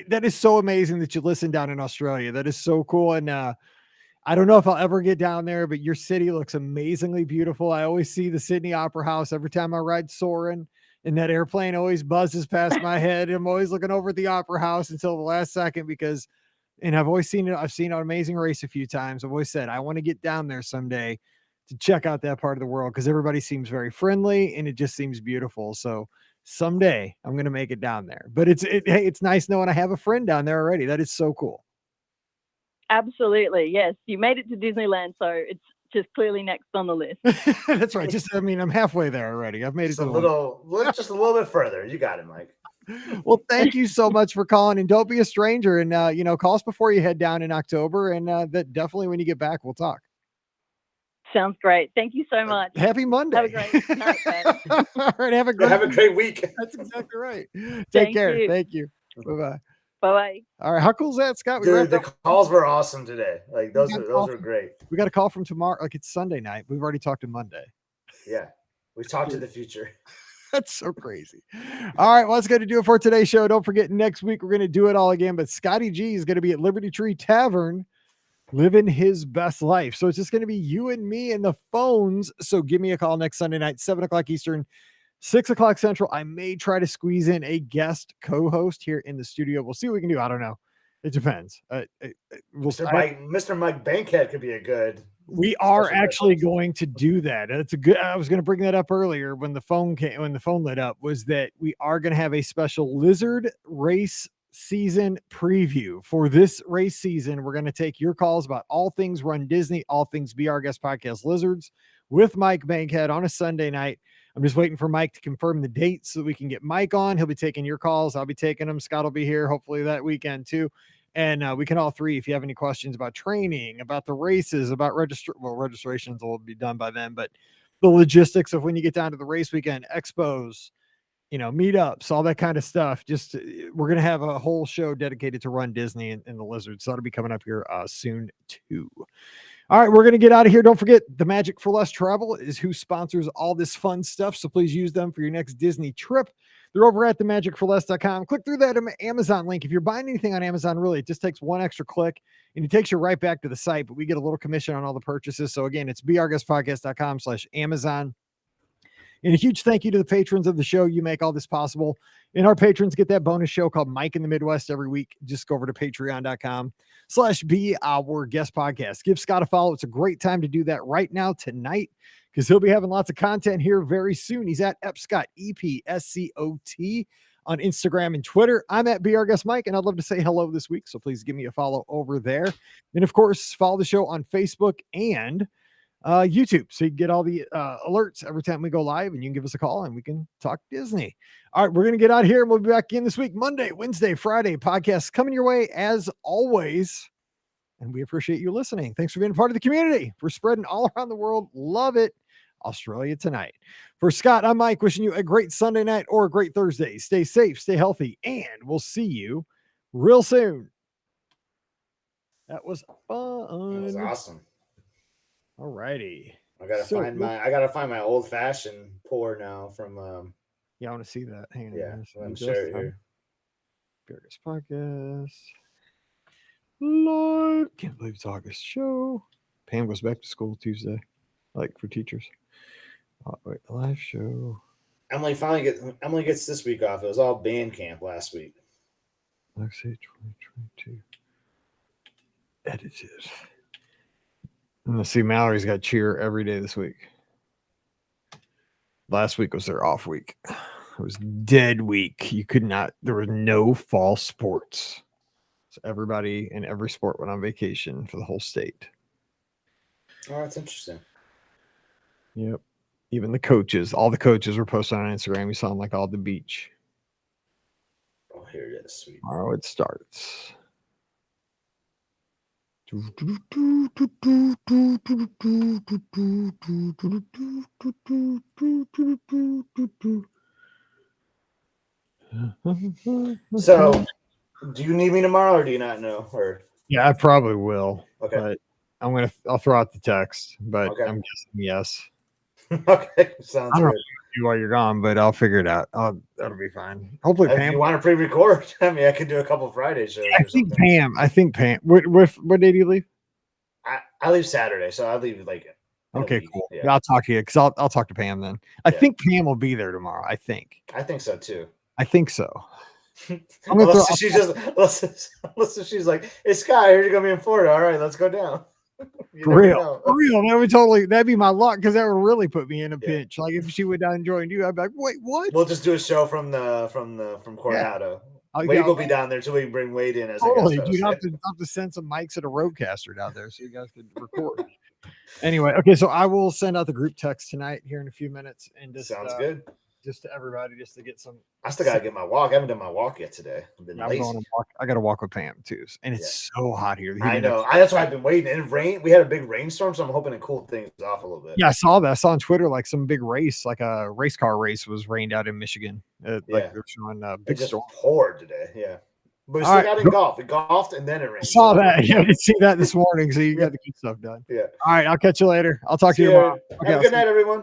that is so amazing that you listen down in Australia. That is so cool. And I don't know if I'll ever get down there, but your city looks amazingly beautiful. I always see the Sydney Opera House every time I ride Soarin', and that airplane always buzzes past my head. I'm always looking over at the Opera House until the last second, and I've always seen it. I've seen an Amazing Race a few times. I've always said, I want to get down there someday to check out that part of the world, because everybody seems very friendly and it just seems beautiful. So someday I'm going to make it down there. But it's nice knowing I have a friend down there already. That is so cool. Absolutely. Yes. You made it to Disneyland, so it's just clearly next on the list. That's right. I'm halfway there already. I've made it just a little bit further. You got it, Mike. Well, thank you so much for calling, and don't be a stranger, and call us before you head down in October, and that definitely when you get back, we'll talk. Sounds great. Thank you so much. Happy Monday. Have a great night, guys. All right. Have a great week. That's exactly right. Take care. Thank you. Bye-bye. Bye-bye. All right. How cool is that, Scott? Dude, the calls were awesome today. Like those were great. We got a call from tomorrow. Like, it's Sunday night. We've already talked to Monday. Yeah. We talked to the future. That's so crazy. All right. Well, that's going to do it for today's show. Don't forget, next week we're going to do it all again, but Scotty G is going to be at Liberty Tree Tavern living his best life. So it's just going to be you and me and the phones. So give me a call next Sunday night, 7:00 Eastern, 6:00 Central. I may try to squeeze in a guest co-host here in the studio. We'll see what we can do. I don't know. It depends. Mr. Mike Bankhead could be a good. We are actually going to do that. It's a good. I was going to bring that up earlier when the phone lit up, was that we are going to have a special Lizard race season preview. For this race season, we're going to take your calls about all things Run Disney, all things Be Our Guest Podcast Lizards with Mike Bankhead on a Sunday night. I'm just waiting for Mike to confirm the date so we can get Mike on. He'll be taking your calls. I'll be taking them. Scott will be here hopefully that weekend too. And we can all three, if you have any questions about training, about the races, about registrations will be done by then, but the logistics of when you get down to the race weekend, expos, meetups, all that kind of stuff. We're going to have a whole show dedicated to Run Disney and the Lizards. So that'll be coming up here soon too. All right, we're going to get out of here. Don't forget, the Magic for Less Travel is who sponsors all this fun stuff. So please use them for your next Disney trip. They're over at themagicforless.com. Click through that Amazon link. If you're buying anything on Amazon, really, it just takes one extra click and it takes you right back to the site. But we get a little commission on all the purchases. So again, it's beourguestpodcast.com/Amazon. And a huge thank you to the patrons of the show. You make all this possible. And our patrons get that bonus show called Mike in the Midwest every week. Just go over to patreon.com/beourguestpodcast. Give Scott a follow. It's a great time to do that right now tonight because he'll be having lots of content here very soon. He's at Epscott, EPSCOT on Instagram and Twitter. I'm at BRGuestMike, and I'd love to say hello this week. So please give me a follow over there. And of course, follow the show on Facebook and YouTube, so you can get all the alerts every time we go live, and you can give us a call and we can talk Disney. All right, we're going to get out of here and we'll be back in this week, Monday, Wednesday, Friday. Podcasts coming your way as always. And we appreciate you listening. Thanks for being a part of the community. We're spreading all around the world. Love it. Australia tonight. For Scott, I'm Mike, wishing you a great Sunday night or a great Thursday. Stay safe, stay healthy, and we'll see you real soon. That was fun. That was awesome. All righty. I gotta find my old fashioned pour now from yeah, I want to see that. Hang on. Yeah, let me share it here. BRGuest Podcast. Live. Can't believe it's August show. Pam goes back to school Tuesday, like for teachers. Wait, live show. Emily gets this week off. It was all band camp last week. Let's see, 2022. Edited. And let's see, Mallory's got cheer every day this week. Last week was their off week. It was dead week. There was no fall sports. So everybody in every sport went on vacation for the whole state. Oh, that's interesting. Yep. Even the coaches, all the coaches were posting on Instagram. We saw them like all at the beach. Oh, here it is. Sweet. Tomorrow it starts. So, do you need me tomorrow, or do you not know? Or yeah, I probably will. Okay, but I'll throw out the text, but okay. I'm guessing yes. Okay, sounds I don't good. know while you're gone, but I'll figure it out. That'll be fine. Hopefully, If Pam. you want to pre-record, I mean, I could do a couple Friday shows. I think Pam. What day do you leave? I leave Saturday, so I leave like. Okay, cool. Yeah. I'll talk to you because I'll talk to Pam then. I think Pam will be there tomorrow. I think so too. I think so. Unless she's like, "Hey Sky, you're gonna be in Florida. All right, let's go down." For real. That'd be my luck because that would really put me in a pinch. Like if she would not join you, I'd be like, "Wait, what?" We'll just do a show from Coronado. Yeah. Wade will be down there until we can bring Wade in as totally. a guest. You'd have to send some mics at a roadcaster down there so you guys could record. Anyway, okay, so I will send out the group text tonight here in a few minutes, and just sounds good. Just to everybody, just to get some. I still gotta get my walk. I haven't done my walk yet today. I've been lazy. I gotta walk with Pam too, and it's so hot here. I know. That's why I've been waiting. And rain. We had a big rainstorm, so I'm hoping to cool things off a little bit. Yeah, I saw that. I saw on Twitter like some big race, like a race car race, was rained out in Michigan. Like they're showing big storm. Poured today. Yeah. But we still got in golf. We golfed and then it rained. I saw that. Yeah, I did see that this morning. So you got the good stuff done. Yeah. All right. I'll catch you later. I'll talk to you tomorrow. Okay, have a good night, everyone.